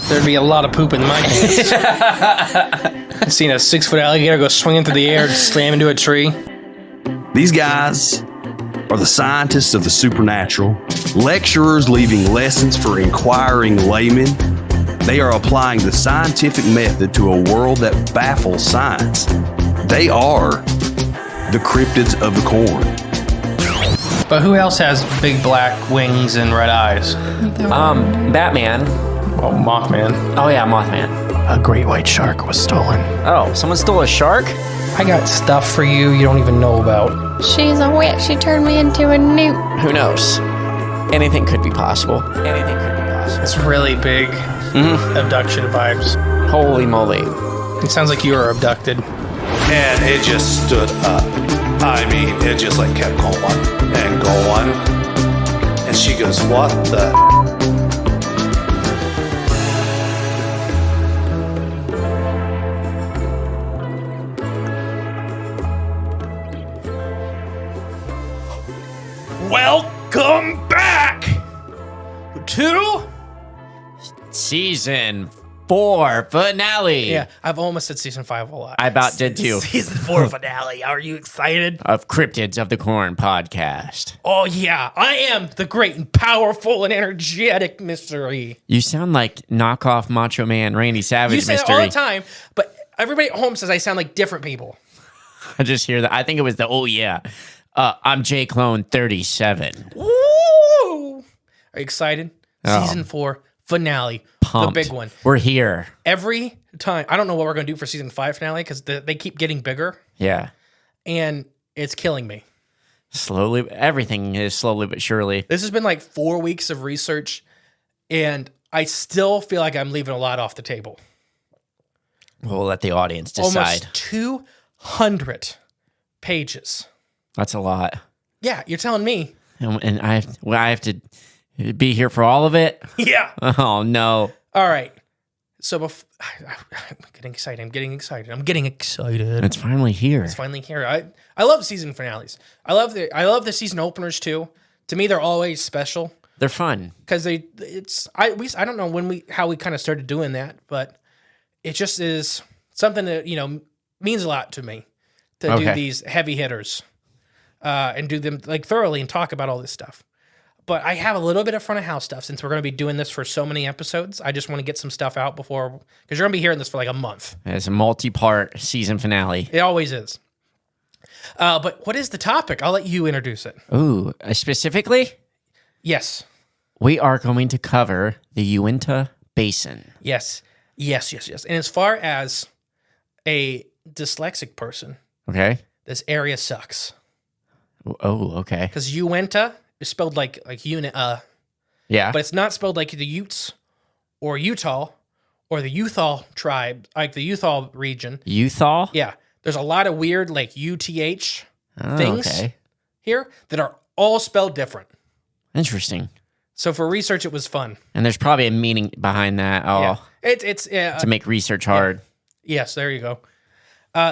There'd be a lot of poop in my pants. I've seen a 6-foot alligator go swinging through the air and slam into a tree. These guys are the scientists of the supernatural, lecturers leaving lessons for inquiring laymen. They are applying the scientific method to a world that baffles science. They are the cryptids of the corn. But who else has big black wings and red eyes? Batman. Oh, Mothman. Oh yeah, Mothman. A great white shark was stolen. Oh, someone stole a shark? I got stuff for you don't even know about. She's a witch. She turned me into a newt. Who knows? Anything could be possible. Anything could be possible. It's really big abduction vibes. Holy moly. It sounds like you were abducted. And it just stood up. I mean, it just like kept going and going. And she goes, what the? Welcome back to Season 4 finale. Yeah, I've almost said season 5 a lot. I about did too. Season 4 finale. Are you excited? Of Cryptids of the Corn podcast. Oh, yeah. I am the great and powerful and energetic mystery. You sound like knockoff Macho Man Randy Savage You say mystery. that all the time, but everybody at home says I sound like different people. I just hear that. I think it was the, oh yeah. I'm J Clone 37. Woo! Are you excited? Oh. Season 4 finale. Pumped. The big one. We're here. Every time. I don't know what we're going to do for season 5 finale because they keep getting bigger Yeah. and it's killing me. Slowly. Everything is slowly but surely. This has been like 4 weeks of research and I still feel like I'm leaving a lot off the table. We'll let the audience decide. Almost 200 pages. That's a lot. Yeah, you're telling me. And I have to be here for all of it? Yeah. Oh, no. All right. So I'm getting excited. It's finally here. It's finally here. I love season finales. I love the season openers too. To me, they're always special They're fun. because I don't know how we kind of started doing that, but it just is something that means a lot to me to do these heavy hitters and do them like thoroughly and talk about all this stuff. But I have a little bit of front of house stuff since we're going to be doing this for so many episodes. I just want to get some stuff out before, because you're going to be hearing this for like a month. It's a multi-part season finale. It always is. But what is the topic? I'll let you introduce it. Ooh, specifically, Yes. we are going to cover the Uinta Basin. Yes. And as far as a dyslexic person, Okay? this area sucks. Oh, okay. Because Uinta is spelled like unit, Yeah. but it's not spelled like the Utes or Utah or the Uthal tribe, like the Uthal region. Uthal? Yeah. There's a lot of weird like UTH Oh, things okay. here that are all spelled different. Interesting. So for research, it was fun. And there's probably a meaning behind that. Oh, Yeah. It's to make research hard. yes, there you go.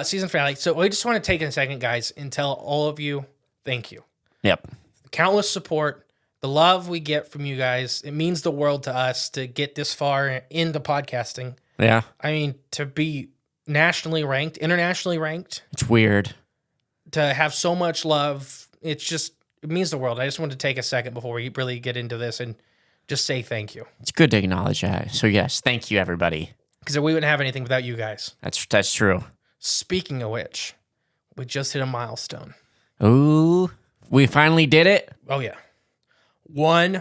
Season finale. So we just want to take a second, guys, and tell all of you thank you. Yep. Countless support, the love we get from you guys. It means the world to us to get this far into podcasting. Yeah. I mean, to be nationally ranked, internationally ranked, It's weird. to have so much love, it means the world. I just want to take a second before we really get into this and just say thank you. It's good to acknowledge that. So, yes, thank you, everybody. Because we wouldn't have anything without you guys. That's true. Speaking of which, we just hit a milestone. Ooh, we finally did it. Oh, yeah. 1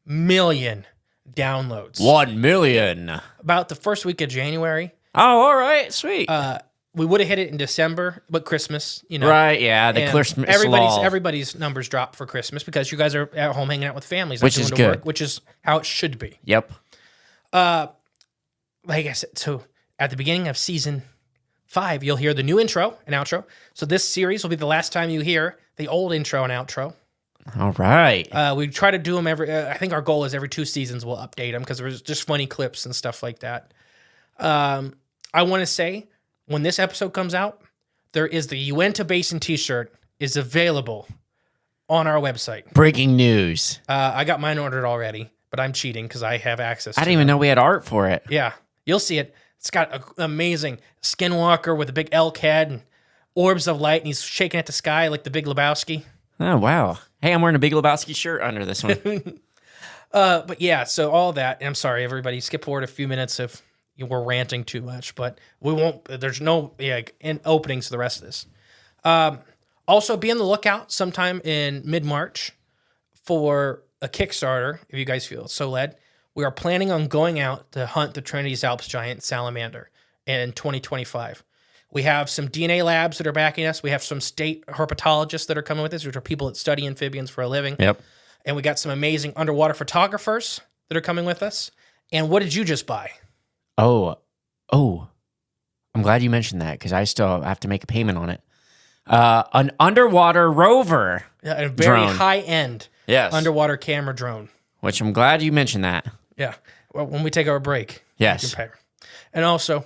million downloads. 1 million. About the first week of January. Oh, all right. Sweet. We would have hit it in December, but Christmas, Right, yeah. The and Christmas everybody's numbers dropped for Christmas because you guys are at home hanging out with families. Which not is going to good. work, which is how it should be. Yep. Like I said, so at the beginning of season 5, you'll hear the new intro and outro. So this series will be the last time you hear the old intro and outro. All right. We try to do them I think our goal is every 2 seasons we'll update them because there's just funny clips and stuff like that. I want to say, when this episode comes out, there is the Uinta Basin t-shirt is available on our website. Breaking news. I got mine ordered already. but I'm cheating because I have access. I didn't even know we had art for it. Yeah, you'll see it. It's got an amazing skinwalker with a big elk head and orbs of light, and he's shaking at the sky like the Big Lebowski. Oh, wow. Hey, I'm wearing a Big Lebowski shirt under this one. But yeah, so all that. And I'm sorry, everybody. Skip forward a few minutes if we're ranting too much, but we won't. There's no openings to the rest of this. Also, be on the lookout sometime in mid-March for a Kickstarter, if you guys feel so led. We are planning on going out to hunt the Trinity's Alps giant salamander in 2025. We have some DNA labs that are backing us. We have some state herpetologists that are coming with us, which are people that study amphibians for a living. Yep. And we got some amazing underwater photographers that are coming with us. And what did you just buy? Oh, I'm glad you mentioned that because I still have to make a payment on it. An underwater rover. Yeah, a very drone. high-end underwater camera drone. Which I'm glad you mentioned that. Yeah. Well, when we take our break. Yes. We can pay. And also,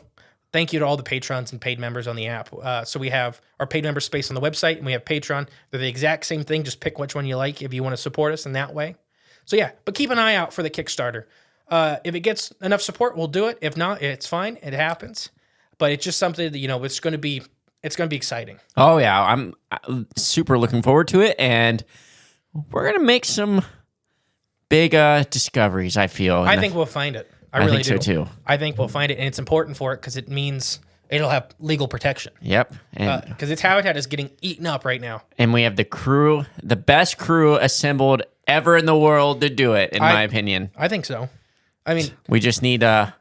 thank you to all the patrons and paid members on the app. So we have our paid member space on the website, and we have Patreon. They're the exact same thing. Just pick which one you like if you want to support us in that way. So yeah, but keep an eye out for the Kickstarter. If it gets enough support, we'll do it. If not, it's fine. It happens. But it's just something that, it's going to be exciting. Oh, yeah. I'm super looking forward to it, and we're going to make some big discoveries, I feel. I think we'll find it. I really think do. So, too. I think we'll find it, and it's important for it because it means it'll have legal protection. Yep. Because its habitat is getting eaten up right now. And we have the best crew assembled ever in the world to do it, in my opinion. I think so. I mean, we just need, I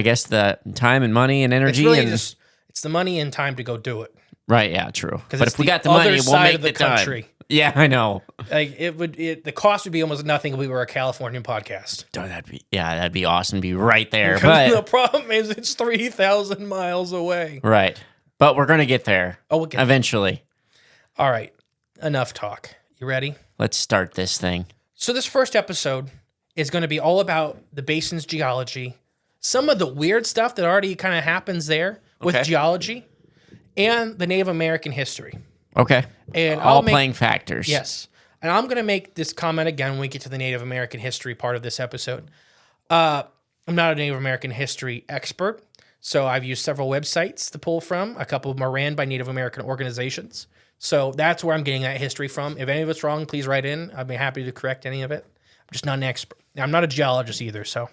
guess, the time and money and energy. It's the money and time to go do it. Right, yeah, true. But it's if we the got the money, other we'll side make of the the time. country. Yeah, I know. Like the cost would be almost nothing if we were a Californian podcast. Oh, that'd be awesome to be right there. Because But the problem is it's 3,000 miles away. Right. But we're going to get there. Oh, we'll get eventually. There. All right. Enough talk. You ready? Let's start this thing. So this first episode is going to be all about the basin's geology, some of the weird stuff that already kind of happens there with geology, and the Native American history. Okay. And all playing factors. Yes. And I'm going to make this comment again when we get to the Native American history part of this episode. I'm not a Native American history expert, so I've used several websites to pull from. A couple of them are ran by Native American organizations. So that's where I'm getting that history from. If any of it's wrong, please write in. I'd be happy to correct any of it. I'm just not an expert. I'm not a geologist either, so.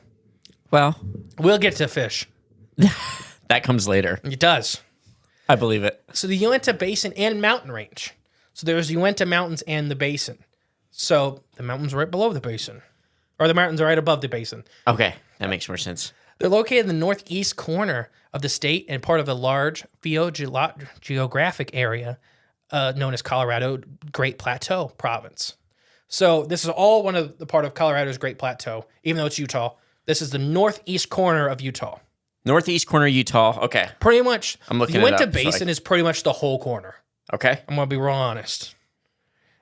Well. We'll get to fish. That comes later. It does. I believe it. So the Uinta Basin and mountain range. So there's the Uinta Mountains and the basin. So the mountains are right below the basin. Or the mountains are right above the basin. Okay, that makes more sense. They're located in the northeast corner of the state and part of a large geographic area known as Colorado Great Plateau Province. So this is all one of the part of Colorado's Great Plateau, even though it's Utah. This is the northeast corner of Utah. Northeast corner, Utah. Okay. Pretty much. I'm looking the it up. Uinta Basin is pretty much the whole corner. Okay. I'm going to be real honest.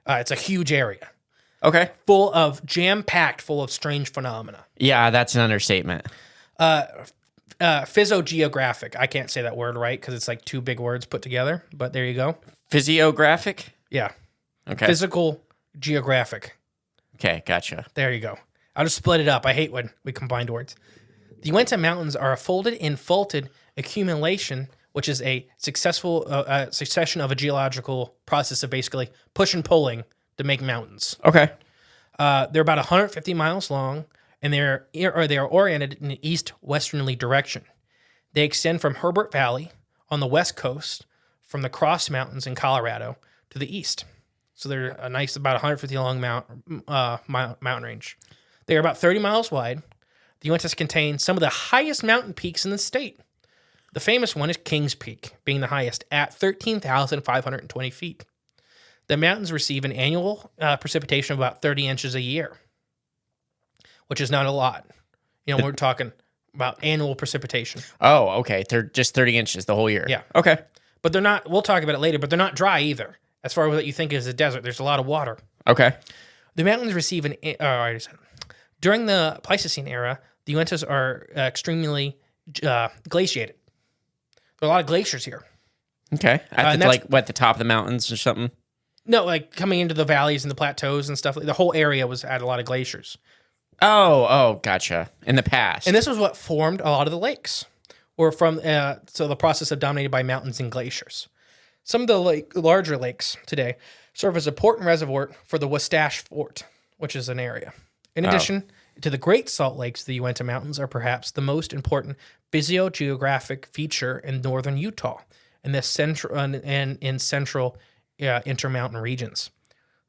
It's a huge area. Okay. Jam-packed full of strange phenomena. Yeah, that's an understatement. Physiogeographic. I can't say that word right because it's like two big words put together, but there you go. Physiographic? Yeah. Okay. Physical geographic. Okay, gotcha. There you go. I'll just split it up. I hate when we combine words. The Uinta Mountains are a folded and faulted accumulation, which is a successful succession of a geological process of basically push and pulling to make mountains. Okay. They're about 150 miles long, and they are oriented in an east-westerly direction. They extend from Herbert Valley on the west coast, from the Cross Mountains in Colorado to the east. So they're a nice, about 150 long mountain range. They are about 30 miles wide. The Uintas contain some of the highest mountain peaks in the state. The famous one is Kings Peak, being the highest at 13,520 feet. The mountains receive an annual precipitation of about 30 inches a year, which is not a lot. We're talking about annual precipitation. Oh, okay. They're just 30 inches the whole year. Yeah. Okay. But they're not, we'll talk about it later, but they're not dry either. As far as what you think is a desert, there's a lot of water. Okay. The mountains receive during the Pleistocene era, the Uintas are extremely glaciated. There are a lot of glaciers here. Okay. At the top of the mountains or something? No, like coming into the valleys and the plateaus and stuff. The whole area had a lot of glaciers. Oh, gotcha. In the past. And this was what formed a lot of the lakes, or from so the process of dominated by mountains and glaciers. Some of the larger lakes today serve as an important reservoir for the Wastash Fort, which is an area. In addition to the Great Salt Lakes, the Uinta Mountains are perhaps the most important physiogeographic feature in northern Utah and in central intermountain regions.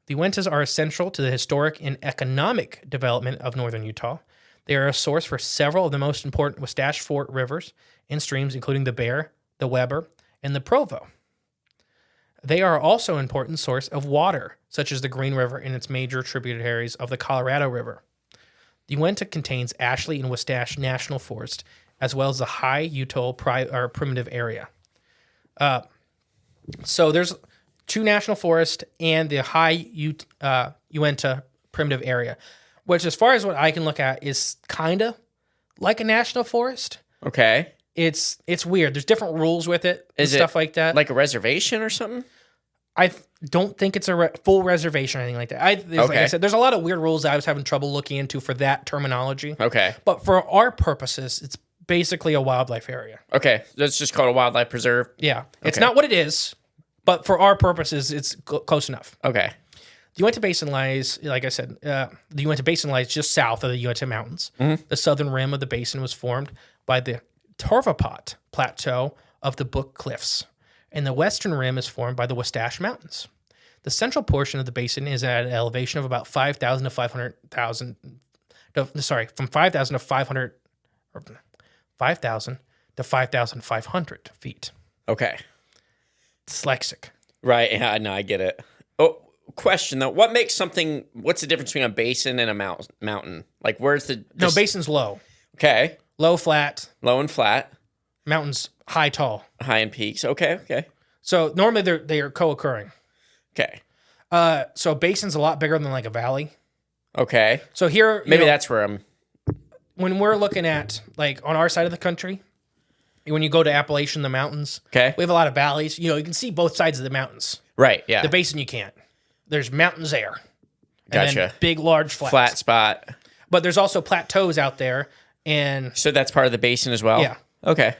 The Uintas are essential to the historic and economic development of northern Utah. They are a source for several of the most important Wastash Fort rivers and streams, including the Bear, the Weber, and the Provo. They are also an important source of water, such as the Green River and its major tributaries of the Colorado River. The Uinta contains Ashley and Wastash National Forest, as well as the High Utah Primitive Area. So there's 2 national forests and the High Uinta Primitive Area, which, as far as what I can look at, is kind of like a national forest. Okay. It's weird. There's different rules with it and stuff like that. Like a reservation or something? I don't think it's a full reservation or anything like that. Like I said, there's a lot of weird rules I was having trouble looking into for that terminology. Okay. But for our purposes, it's basically a wildlife area. Okay. That's just called a wildlife preserve? Yeah. It's Okay. not what it is, but for our purposes, it's close enough. Okay. The Uinta Basin lies, like I said, the Uinta Basin lies just south of the Uinta Mountains. Mm-hmm. The southern rim of the basin was formed by the Torvapot Plateau of the Book Cliffs, and the western rim is formed by the Wastash Mountains. The central portion of the basin is at an elevation of about 5,000 to 500,000. From 5,000 to 500, or 5,000 to 5,500 feet. Okay. Dyslexic. Right. Yeah. No, I get it. Oh, question though: what's the difference between a basin and a mountain? Like, where's the? No, basin's low. Okay. Low, flat. Low and flat. Mountains high, tall. High and peaks. Okay. So normally they are co-occurring. Okay. So a basin's a lot bigger than like a valley. Okay. So here, maybe that's where I'm. When we're looking at like on our side of the country, when you go to Appalachian, the mountains, okay, we have a lot of valleys. You can see both sides of the mountains. Right. Yeah. The basin you can't. There's mountains there. Gotcha. And then big, large flats. Flat spot. But there's also plateaus out there, and so that's part of the basin as well. Yeah. Okay.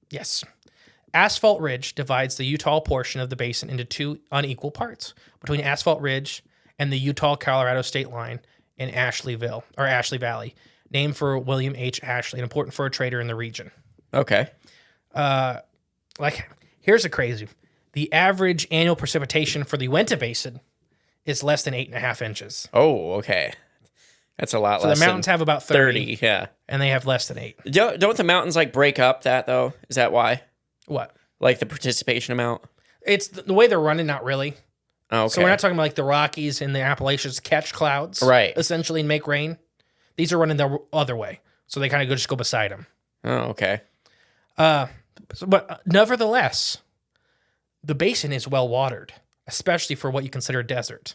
Yes. Asphalt Ridge divides the Utah portion of the basin into 2 unequal parts between Asphalt Ridge and the Utah-Colorado state line in Ashley Valley, named for William H. Ashley, and important for a trader in the region. Okay. Here's a crazy. The average annual precipitation for the Uinta Basin is less than 8.5 inches. Oh, okay. That's a lot so less. So the mountains have about 30. Yeah. And they have less than 8. Don't the mountains break up that though? Is that why? What? Like the participation amount? It's the way they're running, not really. Oh, okay. So we're not talking about like the Rockies and the Appalachians catch clouds, right? Essentially, and make rain. These are running the other way, so they kind of just go beside them. Oh, okay. But nevertheless, the basin is well watered, especially for what you consider a desert.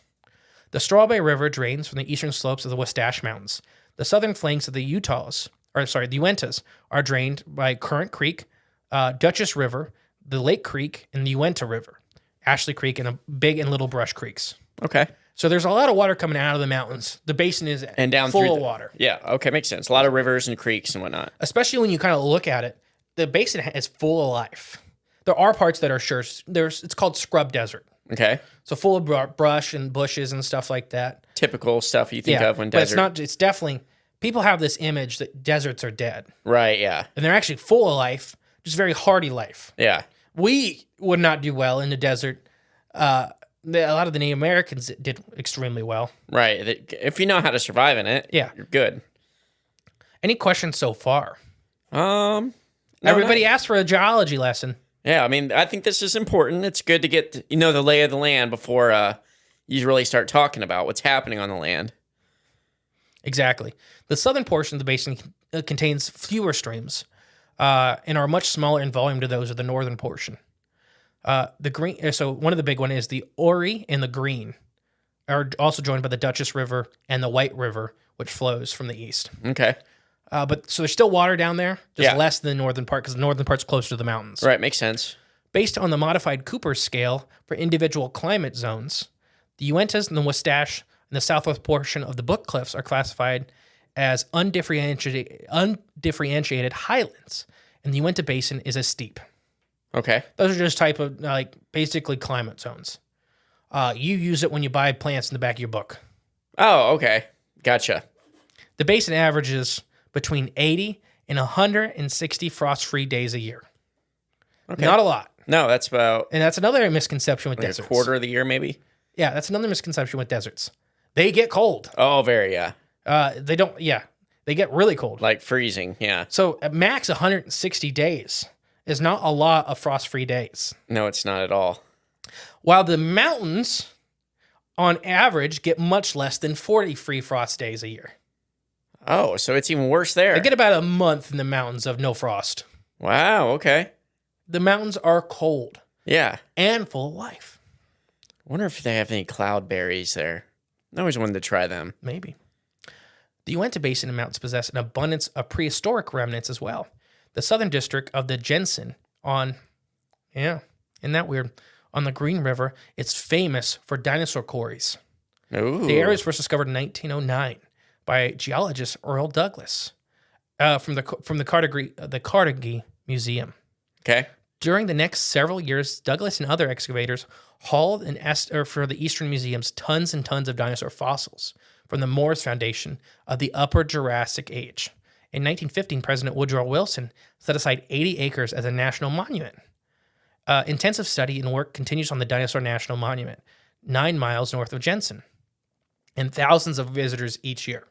The Strawberry River drains from the eastern slopes of the Wastash Mountains. The southern flanks of the Uintas are drained by Current Creek, Dutchess River, the Lake Creek, and the Uinta River, Ashley Creek, and Big and Little Brush Creeks. Okay. So there's a lot of water coming out of the mountains. The basin is full of water. Yeah, okay, makes sense. A lot of rivers and creeks and whatnot. Especially when you kind of look at it, the basin is full of life. There are parts that are it's called scrub desert. Okay. So full of brush and bushes and stuff like that. Typical stuff you think of when desert. But it's definitely, people have this image that deserts are dead. Right, yeah. And they're actually full of life, just very hardy life. Yeah. We would not do well in the desert. A lot of the Native Americans did extremely well. Right. If you know how to survive in it, you're good. Any questions so far? No, Everybody asked for a geology lesson. Yeah, I mean, I think this is important. It's good to get the lay of the land before you really start talking about what's happening on the land. So the southern portion of the basin contains fewer streams and are much smaller in volume to those of the northern portion. So one of the big one is the Ori and the Green are also joined by the Dutchess River and the White River, which flows from the east. Okay. But so there's still water down there, just less than the northern part, because the northern part's closer to the mountains. Right, makes sense. Based on the modified Cooper scale for individual climate zones, the Uintas and the Wastash and the southwest portion of the Book Cliffs are classified as undifferentiated highlands, and the Uinta Basin is as steep. Okay. Those are just type of basically climate zones. You use it when you buy plants in the back of your book. Oh, okay. Gotcha. The basin averages between 80 and 160 frost-free days a year. Okay. Not a lot. No, that's about And that's another misconception with like deserts. a quarter of the year, maybe. Yeah, that's another misconception with deserts. They get cold. Oh, very, yeah. They don't. Yeah, they get really cold. Like freezing, yeah. So at max 160 days is not a lot of frost-free days. No, it's not at all. While the mountains, on average, get much less than 40 free frost days a year. Oh, so it's even worse there. They get about a month in the mountains of no frost. Wow, okay. The mountains are cold Yeah. and full of life. I wonder if they have any cloudberries there. I always wanted to try them. Maybe. The Uinta Basin and mountains possess an abundance of prehistoric remnants as well. The southern district of the Jensen isn't that weird? On the Green River, it's famous for dinosaur quarries. Ooh. The area was first discovered in 1909 by geologist Earl Douglas from the Carnegie Museum. Okay. During the next several years, Douglas and other excavators hauled for the Eastern Museums tons and tons of dinosaur fossils from the Moores Foundation of the Upper Jurassic Age. In 1915, President Woodrow Wilson set aside 80 acres as a national monument. Intensive study and work continues on the Dinosaur National Monument, 9 miles north of Jensen, and thousands of visitors each year.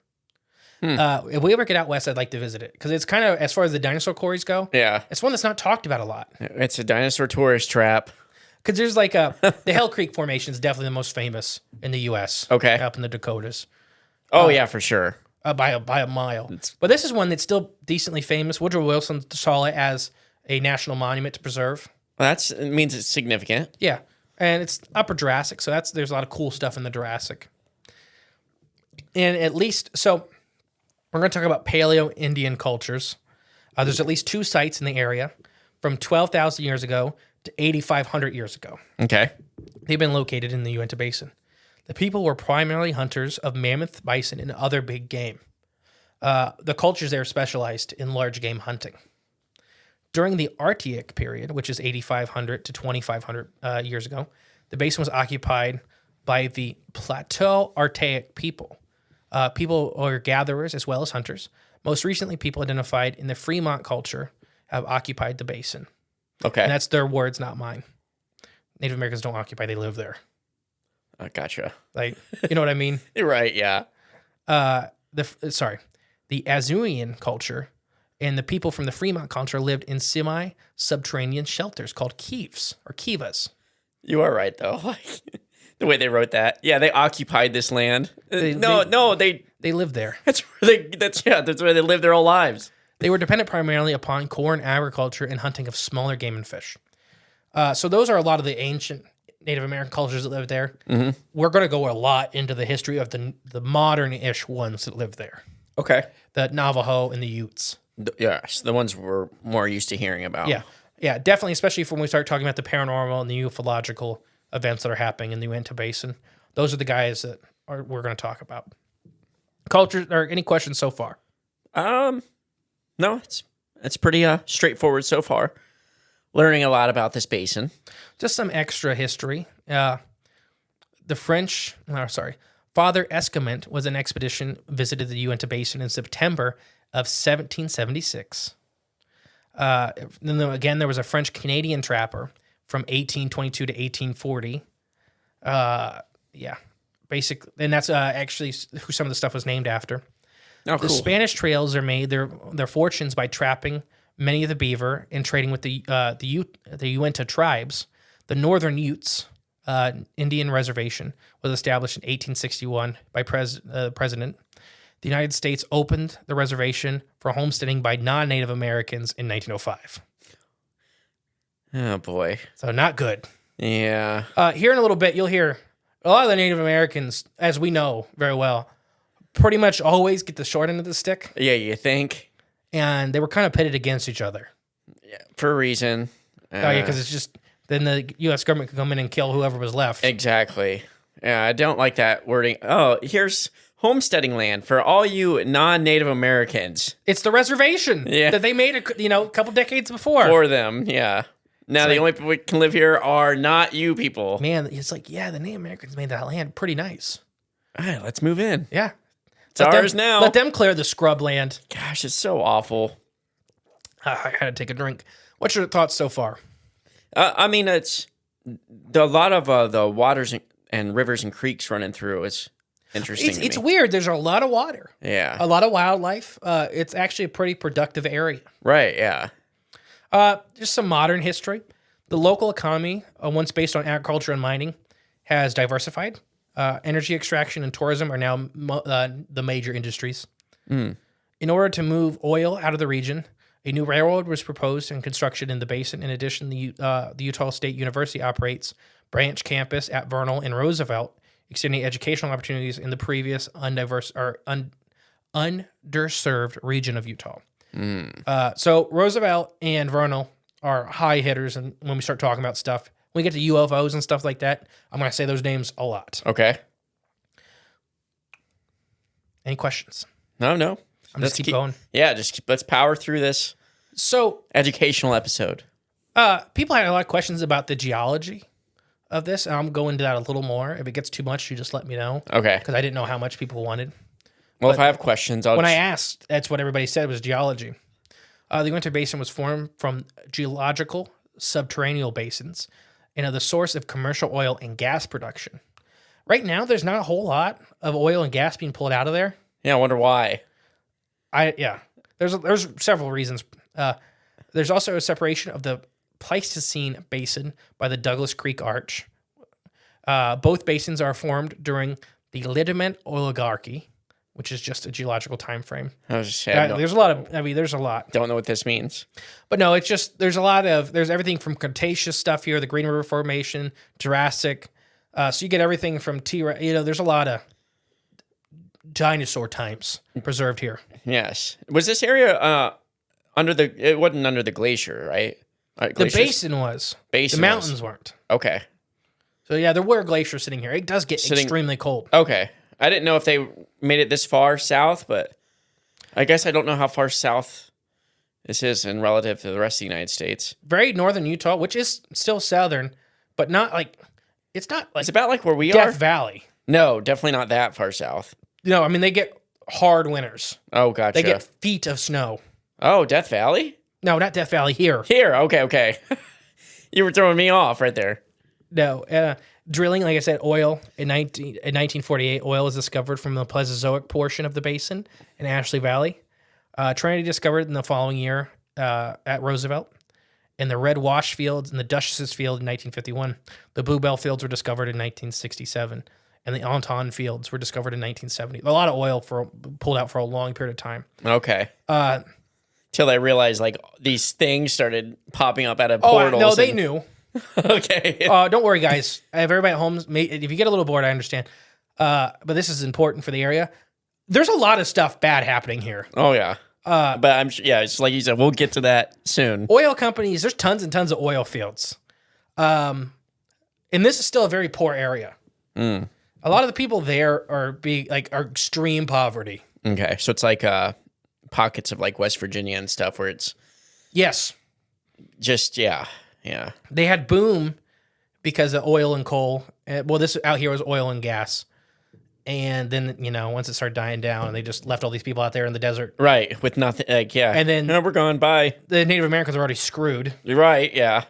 If we ever get out west, I'd like to visit it because it's kind of, as far as the dinosaur quarries go, Yeah. it's one that's not talked about a lot. It's a dinosaur tourist trap. Because there's the Hell Creek Formation is definitely the most famous in the U.S. Okay. Up in the Dakotas. Oh, yeah, for sure. By a mile. But this is one that's still decently famous. Woodrow Wilson saw it as a national monument to preserve. Well, it means it's significant. Yeah. And it's Upper Jurassic, so there's a lot of cool stuff in the Jurassic. And we're going to talk about Paleo-Indian cultures. There's at least 2 sites in the area from 12,000 years ago to 8,500 years ago. Okay. They've been located in the Uinta Basin. The people were primarily hunters of mammoth, bison, and other big game. The cultures there specialized in large game hunting. During the Archaic period, which is 8,500 to 2,500 years ago, the basin was occupied by the Plateau Archaic people. People are gatherers as well as hunters. Most recently, people identified in the Fremont culture have occupied the basin. Okay. And that's their words, not mine. Native Americans don't occupy, they live there. Gotcha. You know what I mean? You're right, yeah. The Azuian culture and the people from the Fremont culture lived in semi-subterranean shelters called caves or kivas. You are right, though. The way they wrote that. Yeah, they occupied this land. They lived there. That's where they lived their whole lives. They were dependent primarily upon corn agriculture and hunting of smaller game and fish. So those are a lot of the ancient Native American cultures that lived there. Mm-hmm. We're going to go a lot into the history of the modern-ish ones that lived there. Okay. The Navajo and the Utes. Yes, the ones we're more used to hearing about. Yeah, definitely, especially when we start talking about the paranormal and the ufological events that are happening in the Uinta Basin. Those are the guys that we're going to talk about. Culture, or any questions so far? No, it's pretty straightforward so far. Learning a lot about this basin. Just some extra history. Father Escamant was an expedition visited the Uinta Basin in September of 1776. Then again, there was a French-Canadian trapper from 1822 to 1840. Basically, and that's actually who some of the stuff was named after. Oh, cool. The Spanish trails are made their fortunes by trapping many of the beaver and trading with the Uinta tribes. The Northern Utes Indian Reservation was established in 1861 by President. The United States opened the reservation for homesteading by non-Native Americans in 1905. Oh, boy. So not good. Yeah. Here in a little bit, you'll hear a lot of the Native Americans, as we know very well, pretty much always get the short end of the stick. Yeah, you think? And they were kind of pitted against each other. Yeah, for a reason. Because it's just, then the U.S. government could come in and kill whoever was left. Exactly. Yeah, I don't like that wording. Oh, here's homesteading land for all you non-Native Americans. It's the reservation that they made a couple decades before. For them, yeah. Now the only people who can live here are not you people. Man, it's like, yeah, the Native Americans made that land pretty nice. All right, let's move in. Yeah. It's ours now. Let them clear the scrub land. Gosh, it's so awful. I had to take a drink. What's your thoughts so far? I mean, it's a lot of the waters and rivers and creeks running through. It's interesting. It's weird. There's a lot of water. Yeah. A lot of wildlife. It's actually a pretty productive area. Right, yeah. Just some modern history. The local economy, once based on agriculture and mining, has diversified. Energy extraction and tourism are now the major industries. In order to move oil out of the region, a new railroad was proposed and constructed in the basin. In addition, the Utah State University operates branch campus at Vernal and Roosevelt, extending educational opportunities in the previous underserved region of Utah. So Roosevelt and Vernal are high hitters, and when we start talking about stuff, when we get to UFOs and stuff like that, I'm going to say those names a lot. Okay. Any questions? No. Let's keep going. Yeah, let's power through this So educational episode. people had a lot of questions about the geology of this, and I'm going into that a little more. If it gets too much, you just let me know. Okay. Because I didn't know how much people wanted. Well, if I have questions, When I asked, that's what everybody said was geology. The Uinta Basin was formed from geological subterranean basins and are the source of commercial oil and gas production. Right now, there's not a whole lot of oil and gas being pulled out of there. Yeah, I wonder why. There's several reasons. There's also a separation of the Pleistocene Basin by the Douglas Creek Arch. Both basins are formed during the Lidiment Oligarchy, which is just a geological time frame. There's a lot. Don't know what this means. But no, it's just there's everything from Cretaceous stuff here, the Green River Formation, Jurassic. So you get everything from there's a lot of dinosaur times preserved here. Yes. Was this area it wasn't under the glacier, right? The basin was. The mountains weren't. Okay. So yeah, there were glaciers sitting here. It does get extremely cold. Okay. I didn't know if they made it this far south, but I guess I don't know how far south this is in relative to the rest of the United States. Very northern Utah, which is still southern, but not like it's not like it's about like where we Death are. Valley. No, definitely not that far south. No, I mean they get hard winters. Oh, gotcha. They get feet of snow. Oh, Death Valley? No, not Death Valley. Here. Okay. You were throwing me off right there. No, drilling, like I said, oil in 1948. Oil was discovered from the Plesiozoic portion of the basin in Ashley Valley. Trinity discovered in the following year at Roosevelt. In the Red Wash Fields and the Duchess's Field in 1951. The Bluebell Fields were discovered in 1967. And the Anton Fields were discovered in 1970. A lot of oil pulled out for a long period of time. Okay. Till I realized like these things started popping up out of portals. No, they knew. Okay. Don't worry, guys. I have everybody at home. If you get a little bored, I understand. But this is important for the area. There's a lot of stuff bad happening here. Oh, yeah. But I'm it's like you said, we'll get to that soon. Oil companies, there's tons and tons of oil fields. And this is still a very poor area. A lot of the people there are extreme poverty. Okay. So it's like pockets of like West Virginia and stuff where it's yes. Just yeah. They had boom because of oil and coal. This out here was oil and gas. And then, once it started dying down, they just left all these people out there in the desert. Right, with nothing, yeah. And then... No, we're going, bye. The Native Americans are already screwed. You're right, yeah.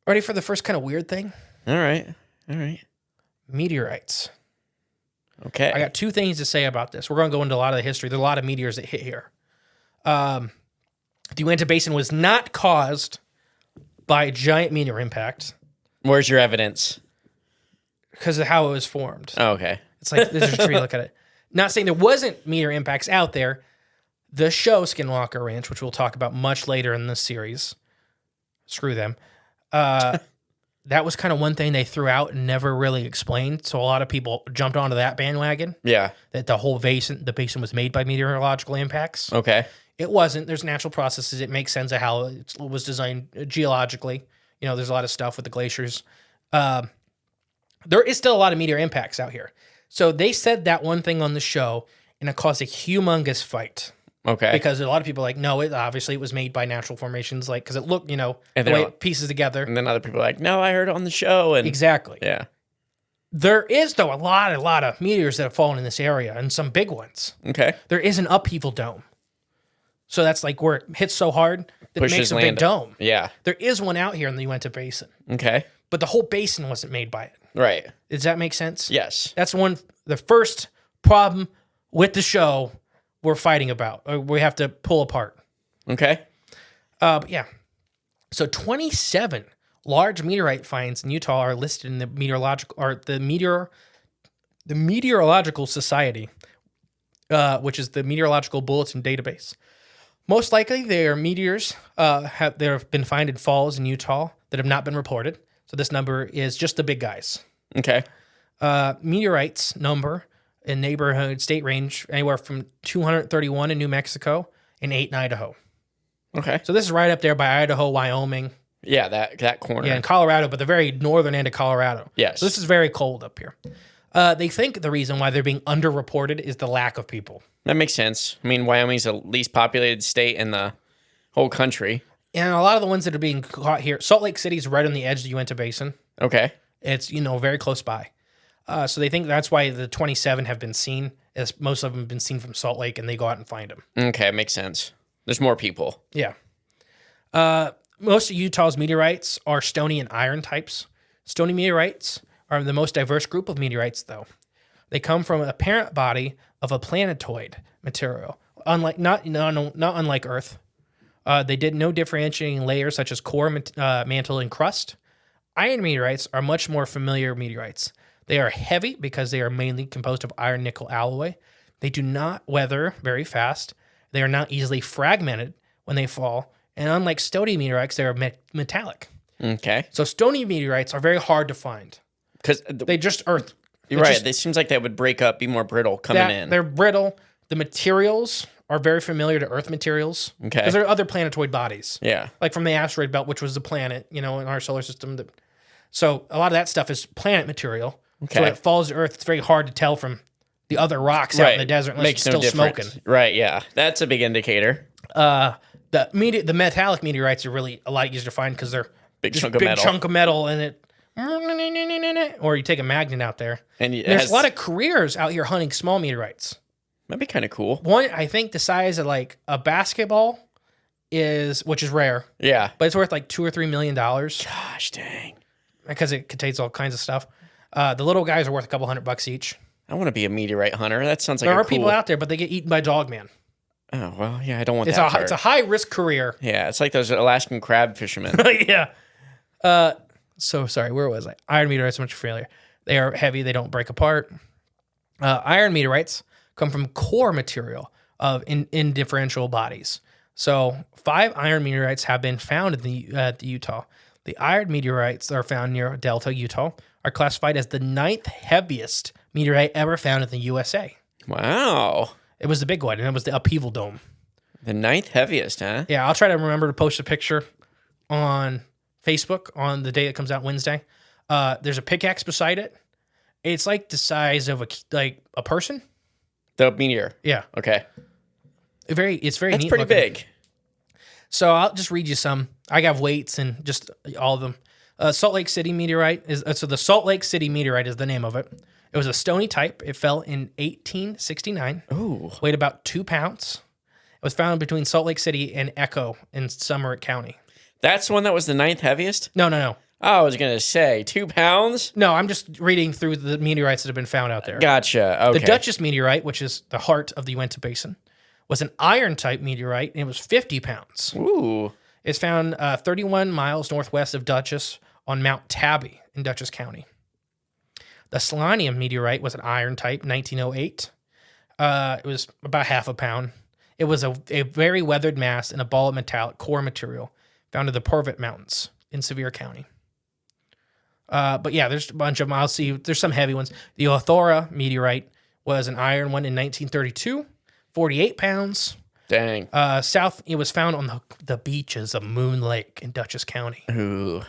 Ready for the first kind of weird thing? All right. Meteorites. Okay. I got two things to say about this. We're going to go into a lot of the history. There's a lot of meteors that hit here. The Uinta Basin was not caused by a giant meteor impact. Where's your evidence? Because of how it was formed. Oh, okay. It's like, there's a tree, look at it. Not saying there wasn't meteor impacts out there. The show Skinwalker Ranch, which we'll talk about much later in this series, screw them. That was kind of one thing they threw out and never really explained. So a lot of people jumped onto that bandwagon. Yeah. That the basin was made by meteorological impacts. Okay. It wasn't. There's natural processes. It makes sense of how it was designed geologically. There's a lot of stuff with the glaciers. there is still a lot of meteor impacts out here. So they said that one thing on the show, and it caused a humongous fight. Okay. Because a lot of people are like, no, it was made by natural formations, like because it looked, And the way it pieces together. And then other people are like, no, I heard it on the show. And Exactly. Yeah. There is though a lot of meteors that have fallen in this area, and some big ones. Okay. There is an upheaval dome. So that's like where it hits so hard that it makes a big dome. Yeah. There is one out here in the Uinta Basin. Okay. But the whole basin wasn't made by it. Right. Does that make sense? Yes. That's the first problem with the show we're fighting about, or we have to pull apart. Okay. But yeah. So 27 large meteorite finds in Utah are listed in the Meteorological Society, which is the Meteorological Bulletin database. Most likely, they are meteors there have been found in falls in Utah that have not been reported. So this number is just the big guys. Okay. Meteorites number in neighborhood state range anywhere from 231 in New Mexico and 8 in Idaho. Okay. So this is right up there by Idaho, Wyoming. Yeah, that corner. Yeah, in Colorado, but the very northern end of Colorado. Yes. So this is very cold up here. They think the reason why they're being underreported is the lack of people. That makes sense. I mean, Wyoming's the least populated state in the whole country. And a lot of the ones that are being caught here, Salt Lake City is right on the edge of the Uinta Basin. Okay. It's, very close by. So they think that's why the 27 have been seen, as most of them have been seen from Salt Lake, and they go out and find them. Okay, makes sense. There's more people. Yeah. Most of Utah's meteorites are stony and iron types. Stony meteorites are the most diverse group of meteorites, though. They come from a parent body of a planetoid material, not unlike Earth. They did no differentiating layers such as core, mantle, and crust. Iron meteorites are much more familiar meteorites. They are heavy because they are mainly composed of iron-nickel alloy. They do not weather very fast. They are not easily fragmented when they fall. And unlike stony meteorites, they are metallic. Okay. So stony meteorites are very hard to find. Because They just Earth. You're right. It seems like they would break up, be more brittle coming in. They're brittle. The materials are very familiar to Earth materials. Okay. Because there are other planetoid bodies. Yeah. Like from the asteroid belt, which was the planet, in our solar system. So a lot of that stuff is planet material. Okay. So when it falls to Earth, it's very hard to tell from the other rocks out in the desert unless it's still smoking. Right, yeah. That's a big indicator. The metallic meteorites are really a lot easier to find because they're Big just chunk of big metal. chunk of metal, and it, or you take a magnet out there. And There's a lot of careers out here hunting small meteorites. That'd be kind of cool. One, I think the size of like a basketball which is rare, Yeah. but it's worth like $2 or $3 million Gosh dang. because it contains all kinds of stuff. The little guys are worth a couple $100 each. I want to be a meteorite hunter. That sounds like There are cool... people out there, but they get eaten by dogman. Oh, well, yeah, I don't want It's that part. it's a high risk career. Yeah, it's like those Alaskan crab fishermen. Yeah. So sorry, where was I? Iron meteorites are much failure. They are heavy. They don't break apart. Iron meteorites come from core material of indifferential bodies. So 5 iron meteorites have been found in the Utah. The iron meteorites that are found near Delta, Utah, are classified as the 9th heaviest meteorite ever found in the USA. Wow. It was the big one, and it was the upheaval dome. The 9th heaviest, huh? Yeah, I'll try to remember to post a picture on Facebook on the day it comes out Wednesday. There's a pickaxe beside it. It's like the size of a person. The meteor. Yeah, Okay. it's very That's neat pretty looking. big. So I'll just read you some. I have weights and just all of them. Salt Lake City meteorite is so the Salt Lake City meteorite is the name of it. It was a stony type. It fell in 1869. Ooh. Weighed about 2 pounds. It was found between Salt Lake City and Echo in Summit County. That's the one that was the 9th heaviest? No. I was going to say 2 pounds? No, I'm just reading through the meteorites that have been found out there. Gotcha. Okay. The Duchess meteorite, which is the heart of the Uinta Basin, was an iron-type meteorite, and it was 50 pounds. Ooh. It's found 31 miles northwest of Duchess on Mount Tabby in Dutchess County. The selenium meteorite was an iron-type, 1908. It was about half a pound. It was a very weathered mass in a ball of metallic core material found in the Purvitt Mountains in Sevier County. But yeah, there's a bunch of them. I'll see. There's some heavy ones. The Othora meteorite was an iron one in 1932, 48 pounds. Dang. It was found on the beaches of Moon Lake in Dutchess County. Ooh.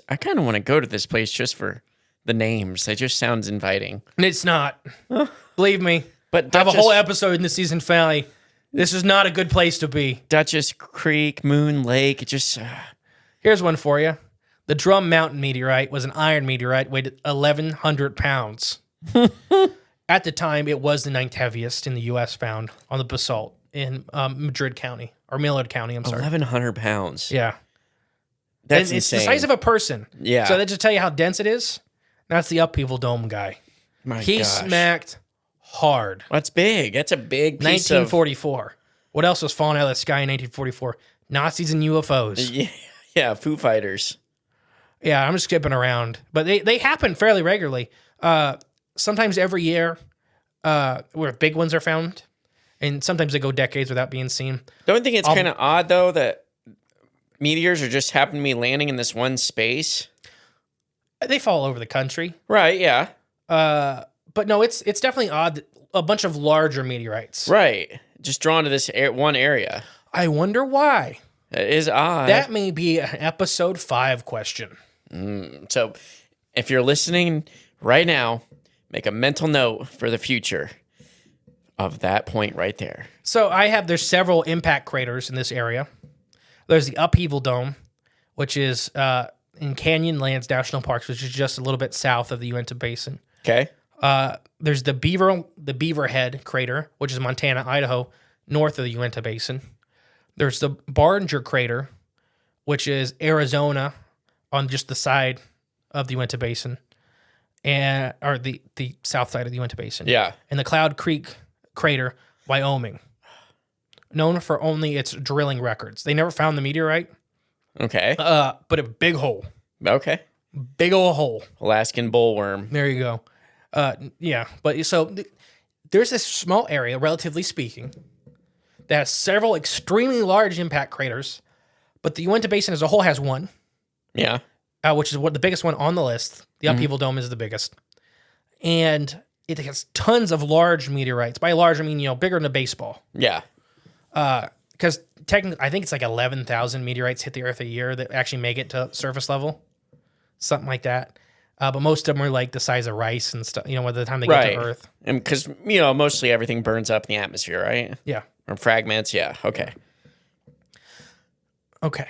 I kind of want to go to this place just for the names. They just sounds inviting. And it's not. Believe me. But I have a whole episode in the season finale. This is not a good place to be. Duchess Creek, Moon Lake. It just. Here's one for you. The Drum Mountain meteorite was an iron meteorite, weighed 1,100 pounds. At the time, it was the 9th heaviest in the U.S. found on the basalt in Madrid County, or Millard County, I'm sorry. 1,100 pounds. Yeah. That's and it's insane. the size of a person. Yeah. So that just tell you how dense it is. That's the upheaval dome guy. He smacked hard. That's big. That's a big piece 1944. What else was falling out of the sky in 1944? Nazis and UFOs. Yeah, Foo Fighters. Yeah, I'm just skipping around. But they happen fairly regularly. Sometimes every year where big ones are found. And sometimes they go decades without being seen. Don't you think it's kind of odd, though, that meteors are just happen to be landing in this one space? They fall all over the country. Right, yeah. But no, it's definitely odd that a bunch of larger meteorites. Right. Just drawn to this one area. I wonder why. It is odd. That may be an episode 5 question. So if you're listening right now, make a mental note for the future of that point right there. So there's several impact craters in this area. There's the Upheaval Dome, which is in Canyonlands National Parks, which is just a little bit south of the Uinta Basin. Okay. There's the Beaverhead crater, which is Montana, Idaho, north of the Uinta Basin. There's the Barringer crater, which is Arizona, on just the side of the Uinta Basin, or the south side of the Uinta Basin. Yeah. And the Cloud Creek crater, Wyoming, known for only its drilling records. They never found the meteorite. Okay. But a big hole. Okay. Big old hole. Alaskan bullworm. There you go. Yeah. But so there's this small area, relatively speaking, that has several extremely large impact craters, but the Uinta Basin as a whole has one. Yeah. Which is the biggest one on the list. The Upheaval Dome is the biggest. And it has tons of large meteorites. By large, I mean, bigger than a baseball. Yeah. Because technically, I think it's like 11,000 meteorites hit the Earth a year that actually make it to surface level. Something like that. But most of them are like the size of rice and stuff, by the time they get to Earth. And because, mostly everything burns up in the atmosphere, right? Yeah. Or fragments, yeah. Okay. Okay.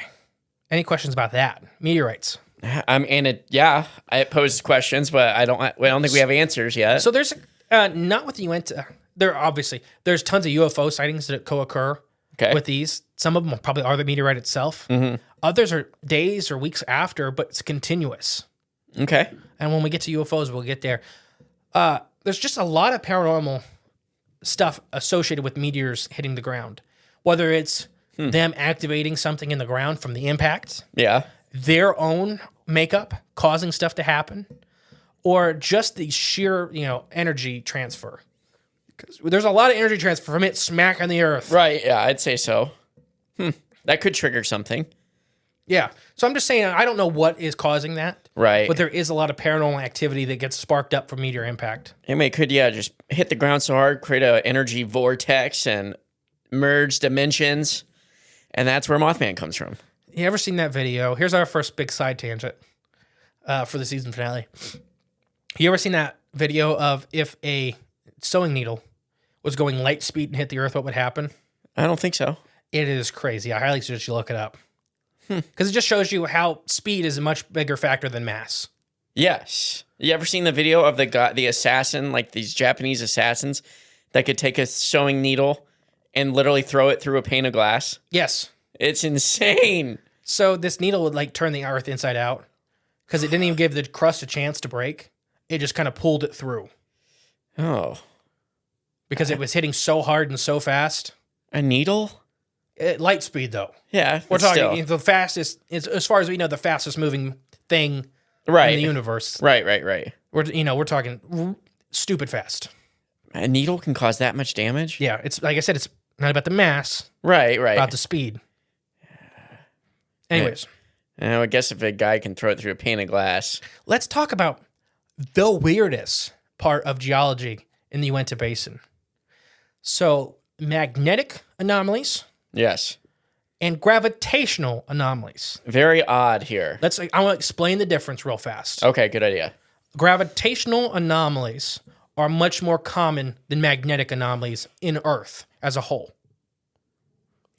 Any questions about that? Meteorites. It poses questions, but I don't think we have answers yet. So there's not with the Uinta. There's tons of UFO sightings that co-occur with these. Some of them probably are the meteorite itself. Mm-hmm. Others are days or weeks after, but it's continuous. Okay. And when we get to UFOs, we'll get there. There's just a lot of paranormal stuff associated with meteors hitting the ground, whether it's them activating something in the ground from the impact. Yeah. Their own makeup causing stuff to happen, or just the sheer, energy transfer. Because there's a lot of energy transfer from it smack on the Earth. Right, yeah, I'd say so. That could trigger something. Yeah. So I'm just saying, I don't know what is causing that. Right. But there is a lot of paranormal activity that gets sparked up from meteor impact. It could, just hit the ground so hard, create an energy vortex, and merge dimensions. And that's where Mothman comes from. You ever seen that video? Here's our first big side tangent for the season finale. You ever seen that video of if a sewing needle was going light speed and hit the Earth, what would happen? I don't think so. It is crazy. I highly suggest you look it up. Because it just shows you how speed is a much bigger factor than mass. Yes. You ever seen the video of the assassin, like these Japanese assassins that could take a sewing needle and literally throw it through a pane of glass? Yes. It's insane. So this needle would turn the Earth inside out because it didn't even give the crust a chance to break. It just kind of pulled it through. Oh. Because it was hitting so hard and so fast. A needle? Light speed, though. Yeah. We're talking the fastest, as far as we know, the fastest moving thing in the universe. Right. We're talking stupid fast. A needle can cause that much damage? Yeah. It's like I said, it's not about the mass. Right. About the speed. Anyways. I guess if a guy can throw it through a pane of glass. Let's talk about the weirdest part of geology in the Uinta Basin. So, magnetic anomalies. Yes. And gravitational anomalies. Very odd here. I want to explain the difference real fast. Okay, good idea. gravitational anomalies are much more common than magnetic anomalies in Earth as a whole.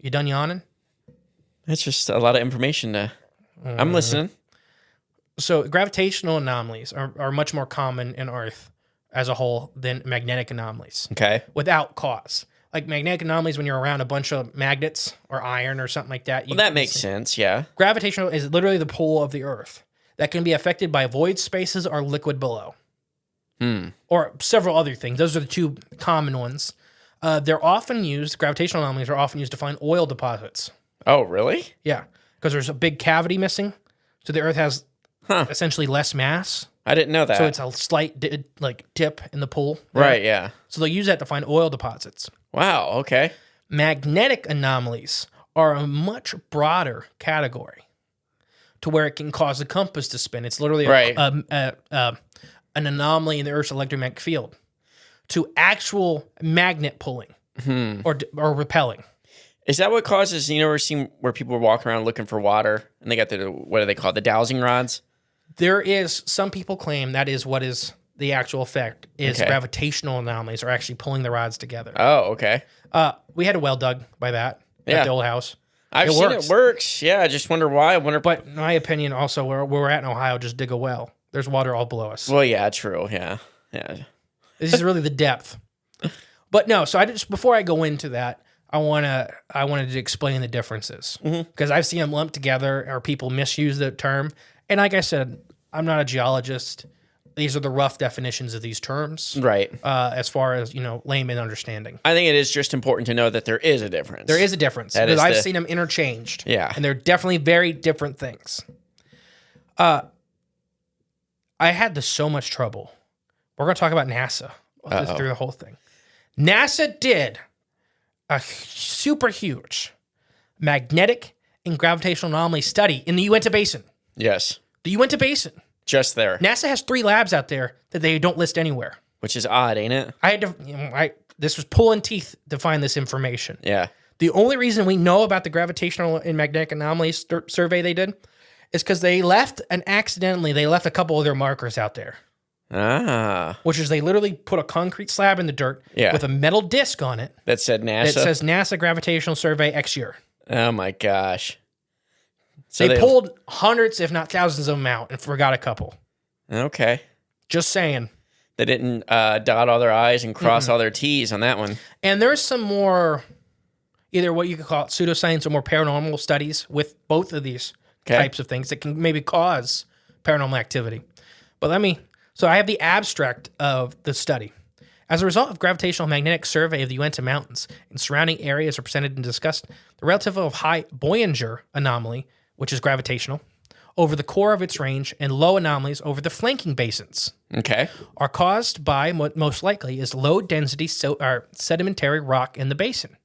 You done yawning? That's just a lot of information to... I'm listening. So gravitational anomalies are much more common in Earth as a whole than magnetic anomalies. Okay. Without cause. Like magnetic anomalies, when you're around a bunch of magnets or iron or something like that. Well, that makes sense, yeah. Gravitational is literally the pull of the Earth that can be affected by void spaces or liquid below. Or several other things. Those are the two common ones. They're often used, gravitational anomalies are often used to find oil deposits. Oh, really? Yeah, because there's a big cavity missing. So the Earth has essentially less mass. I didn't know that. So it's a slight dip in the pool. Right, yeah. So they'll use that to find oil deposits. Wow, okay. Magnetic anomalies are a much broader category to where it can cause the compass to spin. It's literally an anomaly in the Earth's electromagnetic field to actual magnet pulling or repelling. Is that what causes, you know, we're seeing where people are walking around looking for water and they got what do they call it, the dowsing rods? There is, some people claim that is what is the actual effect, is gravitational anomalies are actually pulling the rods together. Oh, okay. We had a well dug by that at the old house. I've seen it works. Yeah, I just wonder why. But in my opinion, also, where we're at in Ohio, just dig a well. There's water all below us. Well, yeah, true. Yeah. This is really the depth. But no, so before I go into that, I wanted to explain the differences because I've seen them lumped together or people misuse the term. And like I said, I'm not a geologist. These are the rough definitions of these terms, right? As far as layman understanding. I think it is just important to know that there is a difference. There is a difference because I've seen them interchanged. Yeah, and they're definitely very different things. I had so much trouble. We're going to talk about NASA through the whole thing. NASA did a super huge magnetic and gravitational anomaly study in the Uinta Basin. Yes. The Uinta Basin. Just there. NASA has 3 labs out there that they don't list anywhere. Which is odd, ain't it? I had to, this was pulling teeth to find this information. Yeah. The only reason we know about the gravitational and magnetic anomalies survey they did is because they left a couple of their markers out there. Which is they literally put a concrete slab in the dirt with a metal disc on it. That said NASA? That says NASA Gravitational Survey X year. Oh my gosh. So they pulled hundreds, if not thousands of them out and forgot a couple. Okay. Just saying. They didn't dot all their I's and cross all their T's on that one. And there's some more, either what you could call it pseudoscience or more paranormal studies with both of these types of things that can maybe cause paranormal activity. But so I have the abstract of the study. As a result of gravitational magnetic survey of the Uinta Mountains and surrounding areas are presented and discussed, the relatively high Bollinger anomaly, which is gravitational, over the core of its range and low anomalies over the flanking basins are caused by what most likely is low density sedimentary rock in the basin.